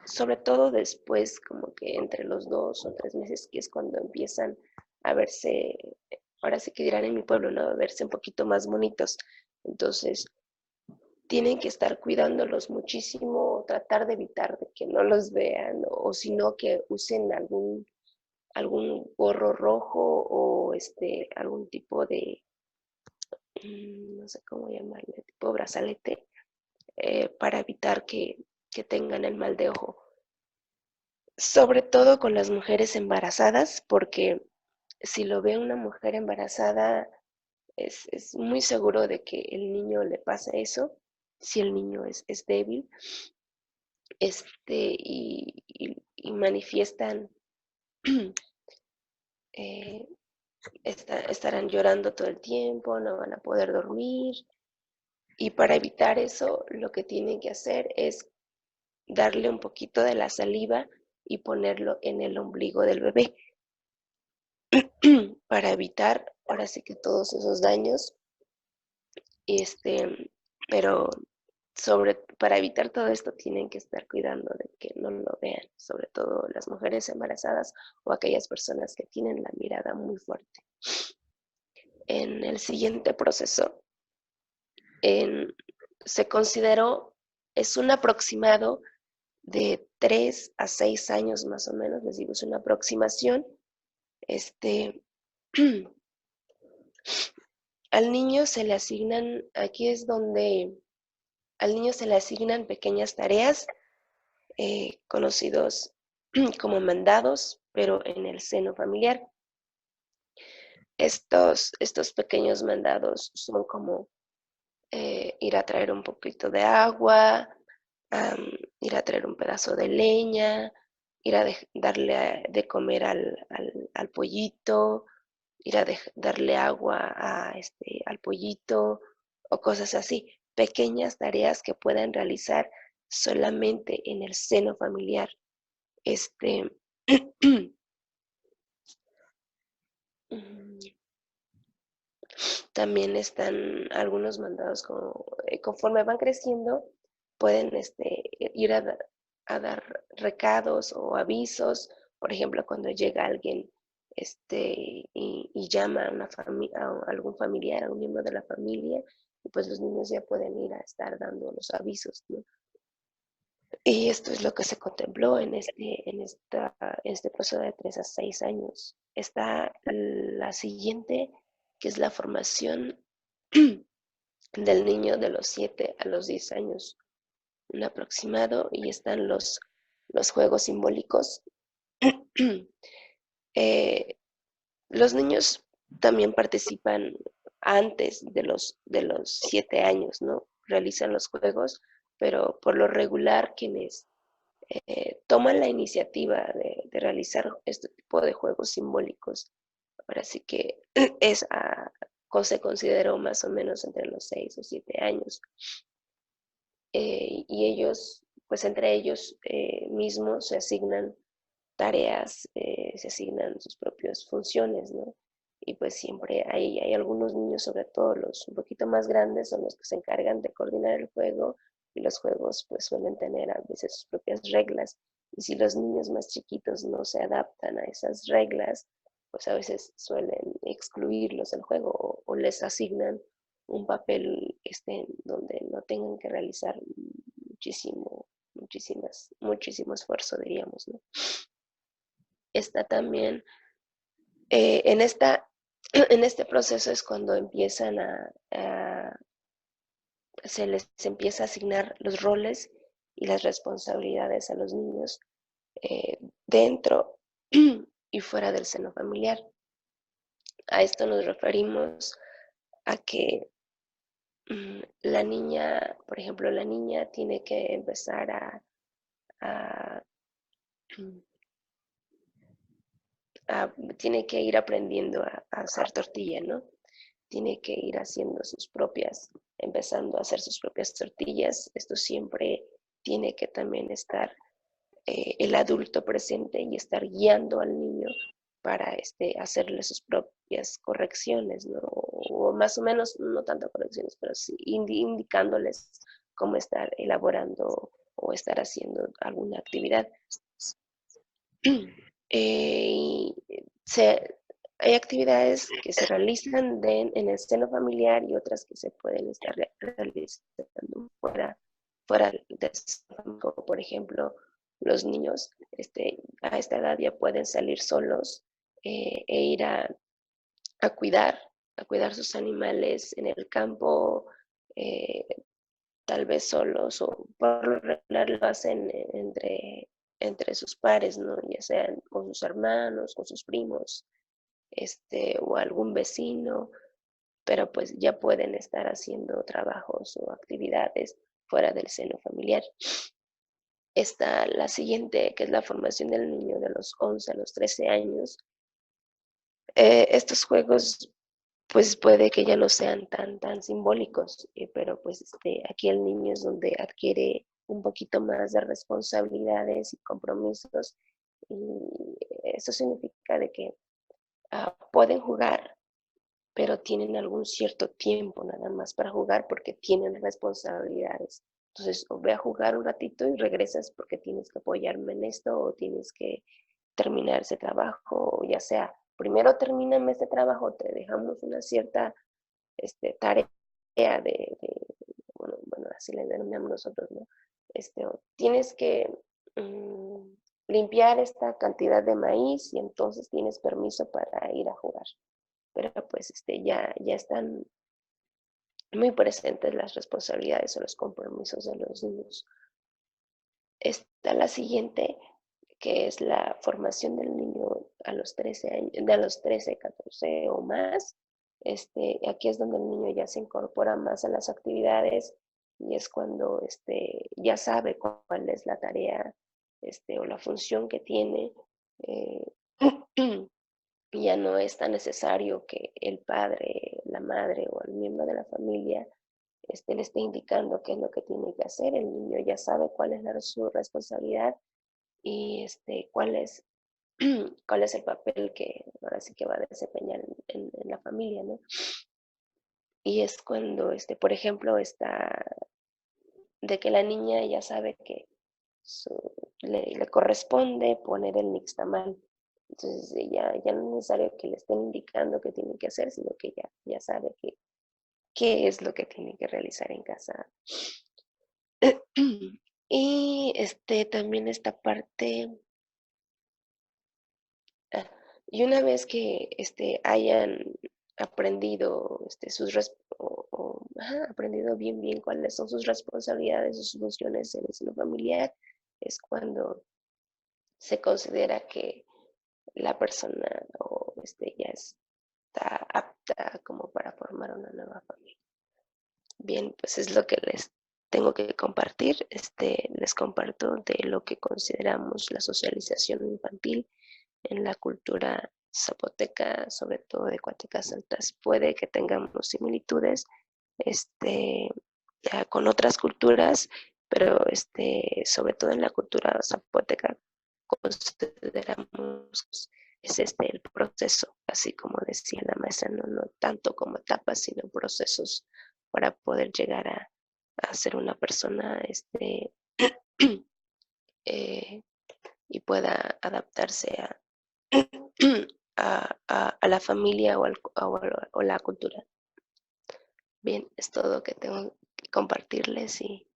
sobre todo después, como que entre los 2 o 3 meses, que es cuando empiezan a verse, ahora sí que dirán en mi pueblo, ¿no? A verse un poquito más bonitos. Entonces, tienen que estar cuidándolos muchísimo, tratar de evitar de que no los vean, o si no, que usen algún gorro rojo o algún tipo de, no sé cómo llamarle, tipo brazalete, para evitar que tengan el mal de ojo. Sobre todo con las mujeres embarazadas, porque si lo ve una mujer embarazada, es muy seguro de que el niño le pasa eso, si el niño es débil, y manifiestan, estarán llorando todo el tiempo, no van a poder dormir, y para evitar eso, lo que tienen que hacer es darle un poquito de la saliva y ponerlo en el ombligo del bebé, para evitar, ahora sí que todos esos daños, pero para evitar todo esto tienen que estar cuidando de que no lo vean, sobre todo las mujeres embarazadas o aquellas personas que tienen la mirada muy fuerte. En el siguiente proceso, se consideró es un aproximado de 3 a 6 años más o menos, les digo, es una aproximación. Al niño se le asignan, aquí es donde al niño se le asignan pequeñas tareas, conocidos como mandados, pero en el seno familiar. Estos pequeños mandados son como ir a traer un poquito de agua, ir a traer un pedazo de leña, ir a darle de comer al pollito, ir a darle agua al pollito o cosas así. Pequeñas tareas que puedan realizar solamente en el seno familiar. También están algunos mandados conforme van creciendo, pueden ir a dar recados o avisos. Por ejemplo, cuando llega alguien y llama a algún familiar, a un miembro de la familia, y pues los niños ya pueden ir a estar dando los avisos, ¿no? Y esto es lo que se contempló en este proceso de 3 a 6 años. Está la siguiente, que es la formación del niño de los 7 a los 10 años, un aproximado, y están los juegos simbólicos. Los niños también participan antes de los 7 años, ¿no? Realizan los juegos, pero por lo regular quienes toman la iniciativa de realizar este tipo de juegos simbólicos, ahora sí que se consideró más o menos entre los 6 o 7 años. Y ellos, pues entre ellos mismos se asignan tareas, se asignan sus propias funciones, ¿no? Y pues siempre hay algunos niños, sobre todo los un poquito más grandes, son los que se encargan de coordinar el juego, y los juegos pues suelen tener a veces sus propias reglas. Y si los niños más chiquitos no se adaptan a esas reglas, pues a veces suelen excluirlos del juego o les asignan un papel donde no tengan que realizar muchísimo esfuerzo, diríamos, ¿no? Está también en este proceso es cuando empiezan se les empieza a asignar los roles y las responsabilidades a los niños dentro y fuera del seno familiar. A esto nos referimos a que la niña, por ejemplo, la niña tiene que empezar tiene que ir aprendiendo a hacer tortilla, ¿no? Tiene que ir empezando a hacer sus propias tortillas. Esto siempre tiene que también estar el adulto presente y estar guiando al niño para hacerle sus propias correcciones, ¿no? O más o menos, no tanto correcciones, pero sí indicándoles cómo estar elaborando o estar haciendo alguna actividad. Hay actividades que se realizan en el seno familiar y otras que se pueden estar realizando fuera del seno familiar, como por ejemplo los niños a esta edad ya pueden salir solos e ir a cuidar sus animales en el campo, tal vez solos, o por lo regular lo hacen entre sus pares, ¿no? Ya sean con sus hermanos, con sus primos, o algún vecino, pero pues ya pueden estar haciendo trabajos o actividades fuera del seno familiar. Está la siguiente, que es la formación del niño de los 11 a los 13 años. Estos juegos pues puede que ya no sean tan simbólicos, pero pues aquí el niño es donde adquiere un poquito más de responsabilidades y compromisos, y eso significa de que pueden jugar, pero tienen algún cierto tiempo nada más para jugar porque tienen responsabilidades. Entonces, o ve a jugar un ratito y regresas porque tienes que apoyarme en esto, o tienes que terminar ese trabajo, o ya sea, primero termíname este trabajo, te dejamos una cierta tarea bueno, así le denominamos nosotros, ¿no? tienes que limpiar esta cantidad de maíz y entonces tienes permiso para ir a jugar. Pero pues ya están muy presentes las responsabilidades o los compromisos de los niños. Está la siguiente, que es la formación del niño a los 13 años, de los 13, 14 o más. Aquí es donde el niño ya se incorpora más a las actividades y es cuando ya sabe cuál es la tarea o la función que tiene. Ya no es tan necesario que el padre, la madre o el miembro de la familia le esté indicando qué es lo que tiene que hacer. El niño ya sabe cuál es su responsabilidad y cuál es el papel que ahora sí que va a desempeñar en la familia, ¿no? Y es cuando, por ejemplo, está de que la niña ya sabe que le corresponde poner el nixtamal. Entonces ya no es necesario que le estén indicando qué tiene que hacer, sino que ya sabe qué es lo que tiene que realizar en casa. Y también esta parte, y una vez que hayan aprendido aprendido bien cuáles son sus responsabilidades, sus funciones en el seno familiar, es cuando se considera que la persona ya está apta como para formar una nueva familia. Bien, pues es lo que les tengo que compartir. Les comparto de lo que consideramos la socialización infantil en la cultura zapoteca, sobre todo de Cuatecas Altas. Puede que tengamos similitudes con otras culturas, pero sobre todo en la cultura zapoteca consideramos es el proceso, así como decía la maestra, no tanto como etapas, sino procesos para poder llegar a ser una persona y pueda adaptarse a la familia o la cultura. Bien, es todo lo que tengo que compartirles y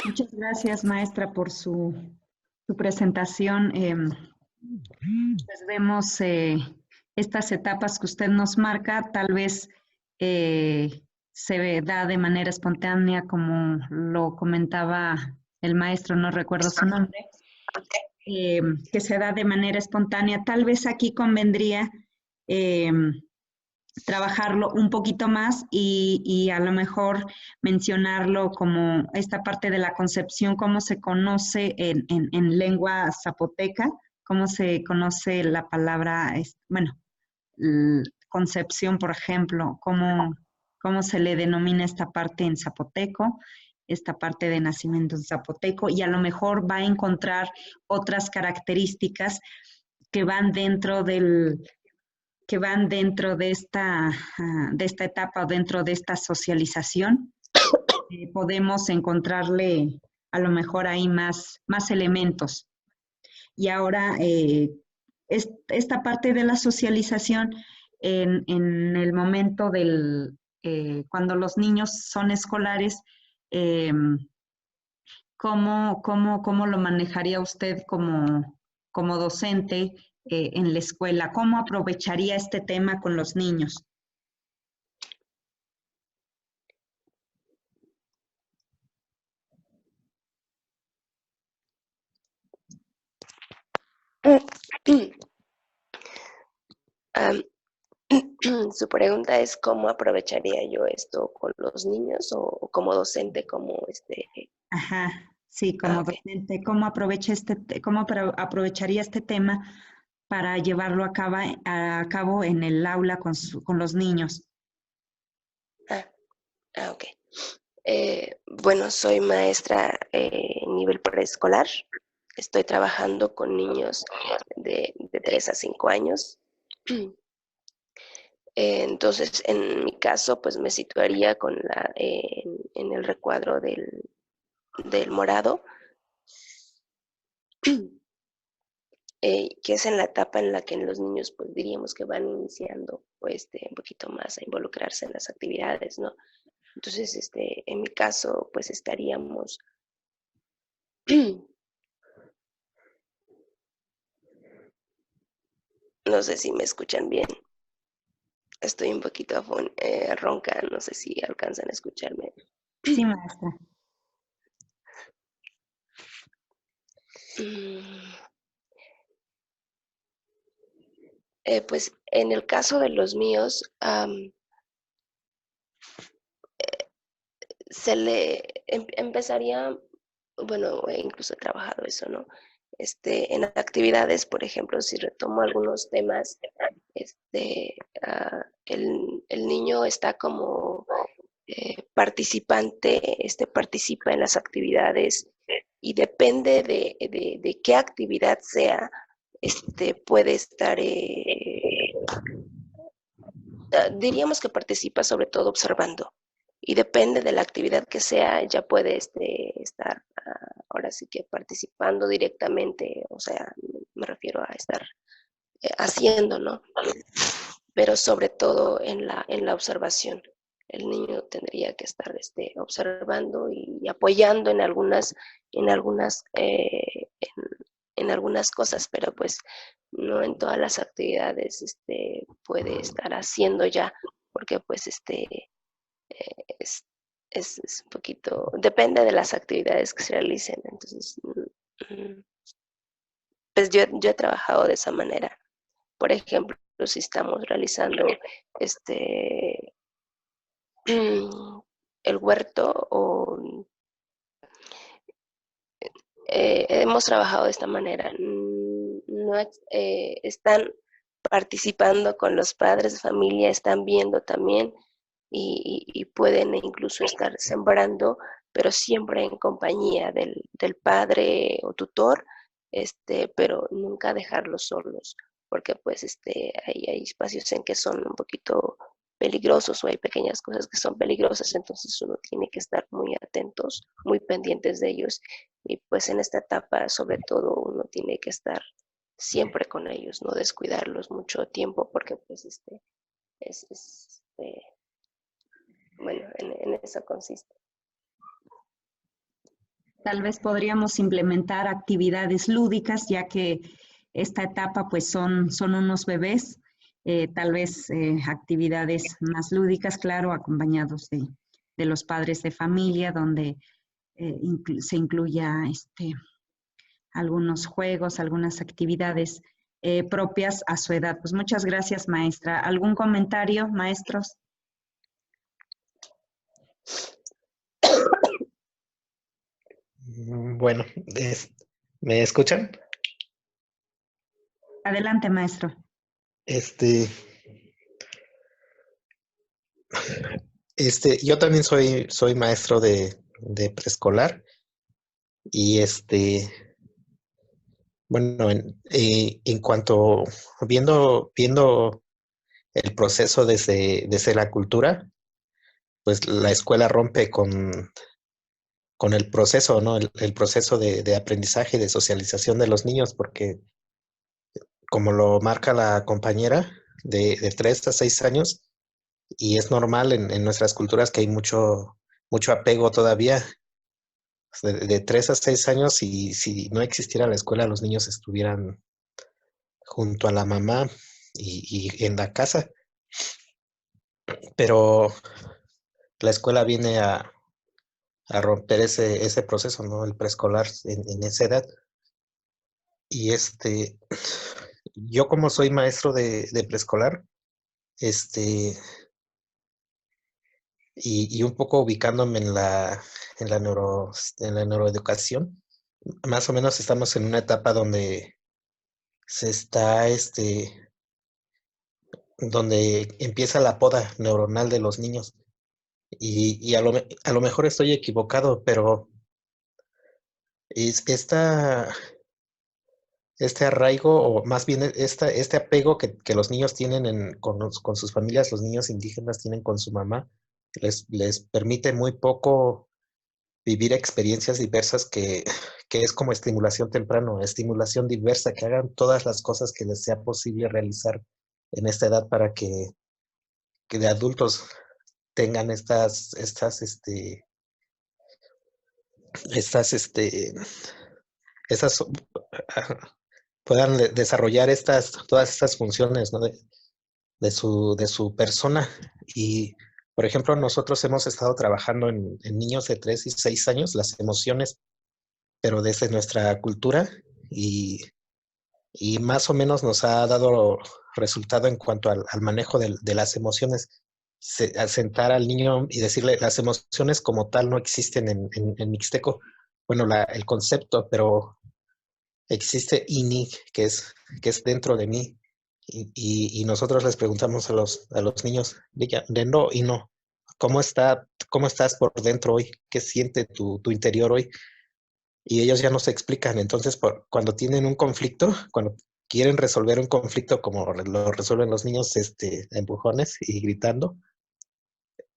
Muchas gracias, maestra, por su presentación. Pues vemos estas etapas que usted nos marca, tal vez se da de manera espontánea, como lo comentaba el maestro, no recuerdo su nombre, que se da de manera espontánea. Tal vez aquí convendría trabajarlo un poquito más y a lo mejor mencionarlo como esta parte de la concepción, cómo se conoce en lengua zapoteca, cómo se conoce la palabra, bueno, concepción, por ejemplo, cómo se le denomina esta parte en zapoteco, esta parte de nacimiento en zapoteco, y a lo mejor va a encontrar otras características que van dentro de esta etapa o dentro de esta socialización. Podemos encontrarle a lo mejor ahí más elementos. Y ahora, esta parte de la socialización en el momento cuando los niños son escolares, ¿cómo lo manejaría usted como docente en la escuela? ¿Cómo aprovecharía este tema con los niños? Su pregunta es cómo aprovecharía yo esto con los niños o como docente, como Ajá, sí, como docente, ¿cómo aprovecharía este tema para llevarlo a cabo en el aula con los niños? Ok. Bueno, soy maestra nivel preescolar estoy trabajando con niños de 3 a 5 años. Entonces, en mi caso, pues me situaría en el recuadro del morado, que es en la etapa en la que los niños, pues diríamos que van iniciando pues, un poquito más a involucrarse en las actividades, ¿no? Entonces, en mi caso, pues estaríamos no sé si me escuchan bien. Estoy un poquito ronca, no sé si alcanzan a escucharme. Sí, maestra. Pues en el caso de los míos, empezaría, bueno, incluso he trabajado eso, ¿no? En actividades, por ejemplo, si retomo algunos temas, el niño está como participante, participa en las actividades y depende de qué actividad sea, puede estar, diríamos que participa sobre todo observando y depende de la actividad que sea, ya puede estar ahora sí que participando directamente, o sea, me refiero a estar haciendo, ¿no? Pero sobre todo en la observación. El niño tendría que estar observando y apoyando en algunas cosas, pero pues no en todas las actividades puede estar haciendo ya, porque pues es, es un poquito, depende de las actividades que se realicen. Entonces, pues yo he trabajado de esa manera. Por ejemplo, si estamos realizando el huerto o hemos trabajado de esta manera. No están participando con los padres de familia, están viendo también y pueden incluso estar sembrando, pero siempre en compañía del padre o tutor, pero nunca dejarlos solos, porque pues hay espacios en que son un poquito peligrosos o hay pequeñas cosas que son peligrosas, entonces uno tiene que estar muy atentos, muy pendientes de ellos y pues en esta etapa sobre todo uno tiene que estar siempre con ellos, no descuidarlos mucho tiempo porque pues bueno, en eso consiste. Tal vez podríamos implementar actividades lúdicas, ya que esta etapa pues son unos bebés, tal vez actividades más lúdicas, claro, acompañados de los padres de familia, donde se incluya algunos juegos, algunas actividades propias a su edad. Pues muchas gracias, maestra. ¿Algún comentario, maestros? Bueno, ¿me escuchan? Adelante, maestro. Yo también soy maestro de preescolar y bueno, en cuanto viendo el proceso desde la cultura, pues la escuela rompe con el proceso, ¿no? El proceso de aprendizaje y de socialización de los niños, porque como lo marca la compañera, de 3 a 6 años, y es normal en nuestras culturas que hay mucho apego todavía. De 3 a 6 años, y si no existiera la escuela, los niños estuvieran junto a la mamá y en la casa. Pero la escuela viene a romper ese proceso, ¿no? El preescolar en esa edad. Y yo como soy maestro de preescolar, y un poco ubicándome en la neuroeducación, más o menos estamos en una etapa donde se está, donde empieza la poda neuronal de los niños. Y a lo mejor estoy equivocado, pero esta este arraigo, o más bien este apego que los niños tienen con sus familias, los niños indígenas tienen con su mamá, les permite muy poco vivir experiencias diversas que es como estimulación temprano, estimulación diversa, que hagan todas las cosas que les sea posible realizar en esta edad para que de adultos tengan estas puedan desarrollar todas estas funciones, ¿no? de su persona. Y, por ejemplo, nosotros hemos estado trabajando en niños de 3 y 6 años, las emociones, pero desde nuestra cultura, y más o menos nos ha dado resultado en cuanto al manejo de las emociones. Al sentar al niño y decirle, las emociones como tal no existen en mixteco. Bueno, el concepto, pero existe INI, que es dentro de mí. Y nosotros les preguntamos a los niños, de no y no, ¿cómo estás por dentro hoy? ¿Qué siente tu interior hoy? Y ellos ya nos explican. Entonces, cuando tienen un conflicto, cuando quieren resolver un conflicto como lo resuelven los niños, a empujones y gritando,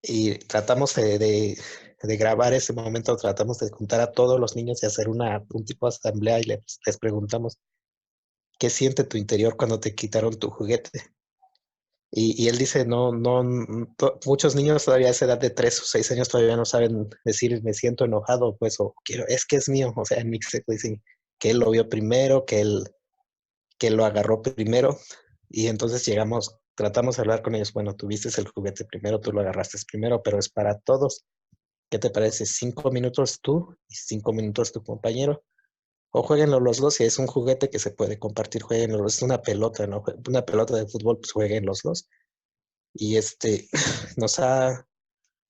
y tratamos de grabar ese momento, tratamos de juntar a todos los niños y hacer un tipo de asamblea, y les preguntamos, ¿qué siente tu interior cuando te quitaron tu juguete? Y él dice, muchos niños todavía a esa edad de 3 o 6 años todavía no saben decir, me siento enojado, pues, o quiero, es que es mío. O sea, en mixteco dicen que él lo vio primero, que él lo agarró primero. Y entonces tratamos de hablar con ellos. Bueno, tuviste el juguete primero, tú lo agarraste primero, pero es para todos. ¿Qué te parece? 5 minutos tú y 5 minutos tu compañero. O jueguenlo los dos. Si es un juguete que se puede compartir, jueguenlo. Es una pelota, ¿no? Una pelota de fútbol, pues jueguen los dos. Y nos ha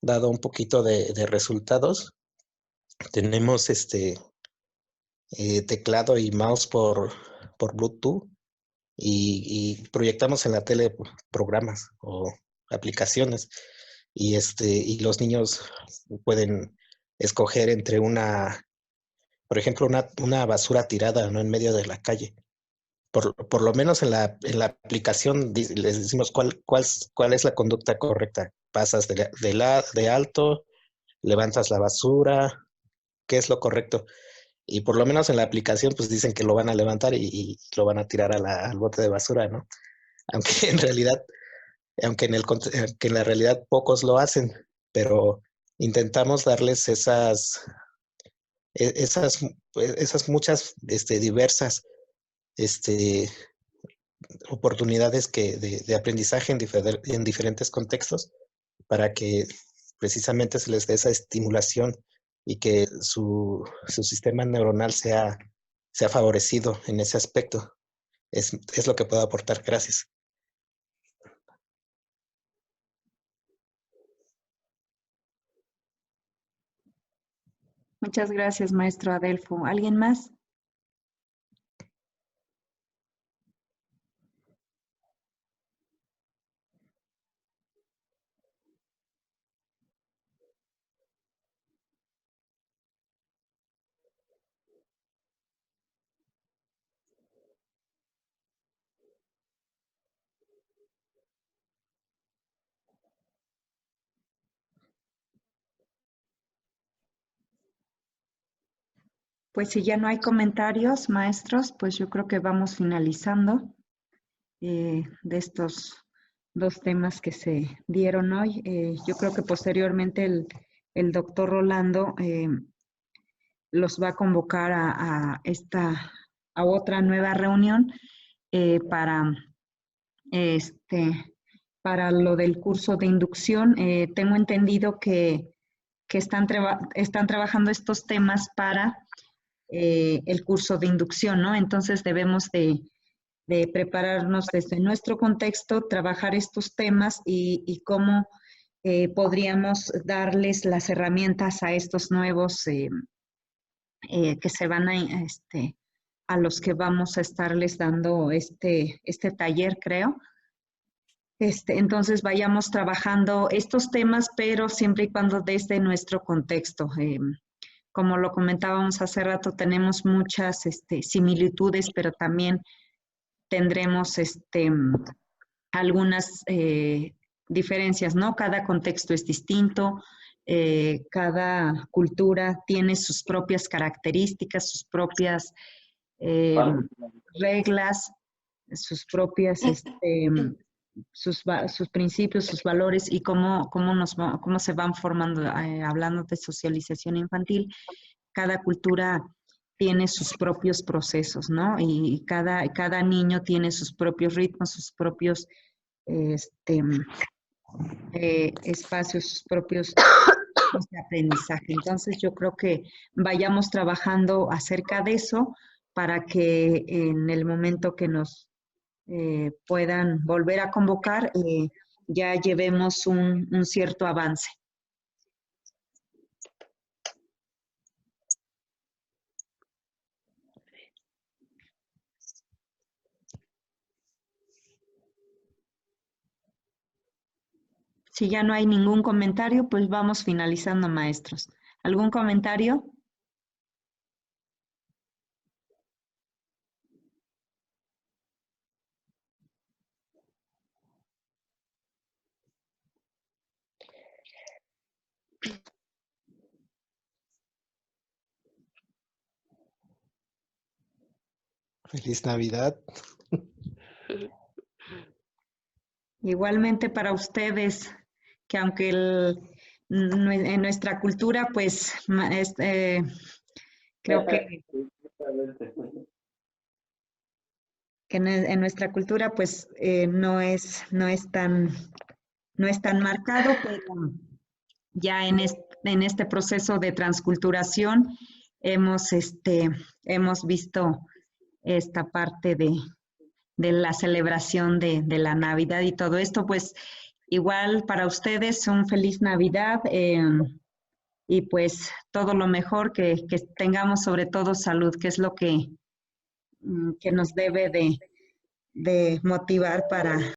dado un poquito de resultados. Tenemos teclado y mouse por Bluetooth, y proyectamos en la tele programas o aplicaciones, y los niños pueden escoger entre por ejemplo, una basura tirada, ¿no?, en medio de la calle. Por lo menos en la aplicación les decimos cuál es la conducta correcta. Pasas de alto, levantas la basura, ¿qué es lo correcto? Y por lo menos en la aplicación pues dicen que lo van a levantar y lo van a tirar al bote de basura, ¿no? Aunque en realidad, aunque en la realidad pocos lo hacen, pero intentamos darles esas muchas diversas oportunidades de aprendizaje en diferentes contextos, para que precisamente se les dé esa estimulación y que su sistema neuronal sea favorecido en ese aspecto. Es lo que puedo aportar. Gracias. Muchas gracias, maestro Adelfo. ¿Alguien más? Pues si ya no hay comentarios, maestros, pues yo creo que vamos finalizando de estos dos temas que se dieron hoy. Yo creo que posteriormente el doctor Rolando los va a convocar a otra nueva reunión para lo del curso de inducción. Tengo entendido que están trabajando estos temas para el curso de inducción, ¿no? Entonces debemos de prepararnos desde nuestro contexto, trabajar estos temas y cómo podríamos darles las herramientas a estos nuevos que se van a los que vamos a estarles dando este taller, creo. Entonces vayamos trabajando estos temas, pero siempre y cuando desde nuestro contexto. como lo comentábamos hace rato, tenemos muchas similitudes, pero también tendremos algunas diferencias, ¿no? Cada contexto es distinto, cada cultura tiene sus propias características, sus propias reglas, sus propias, sus principios, sus valores y cómo se van formando, hablando de socialización infantil, cada cultura tiene sus propios procesos, ¿no? Y cada niño tiene sus propios ritmos, sus propios espacios, sus propios de aprendizaje. Entonces yo creo que vayamos trabajando acerca de eso para que en el momento que nos puedan volver a convocar, ya llevemos un cierto avance. Si ya no hay ningún comentario, pues vamos finalizando, maestros. ¿Algún comentario? Feliz Navidad. Igualmente para ustedes, que aunque en nuestra cultura, pues, creo que en nuestra cultura, pues, no es tan marcado, pero ya en este proceso de transculturación hemos visto esta parte de la celebración de la Navidad y todo esto, pues igual para ustedes un feliz Navidad y pues todo lo mejor, que tengamos sobre todo salud, que es lo que nos debe de motivar para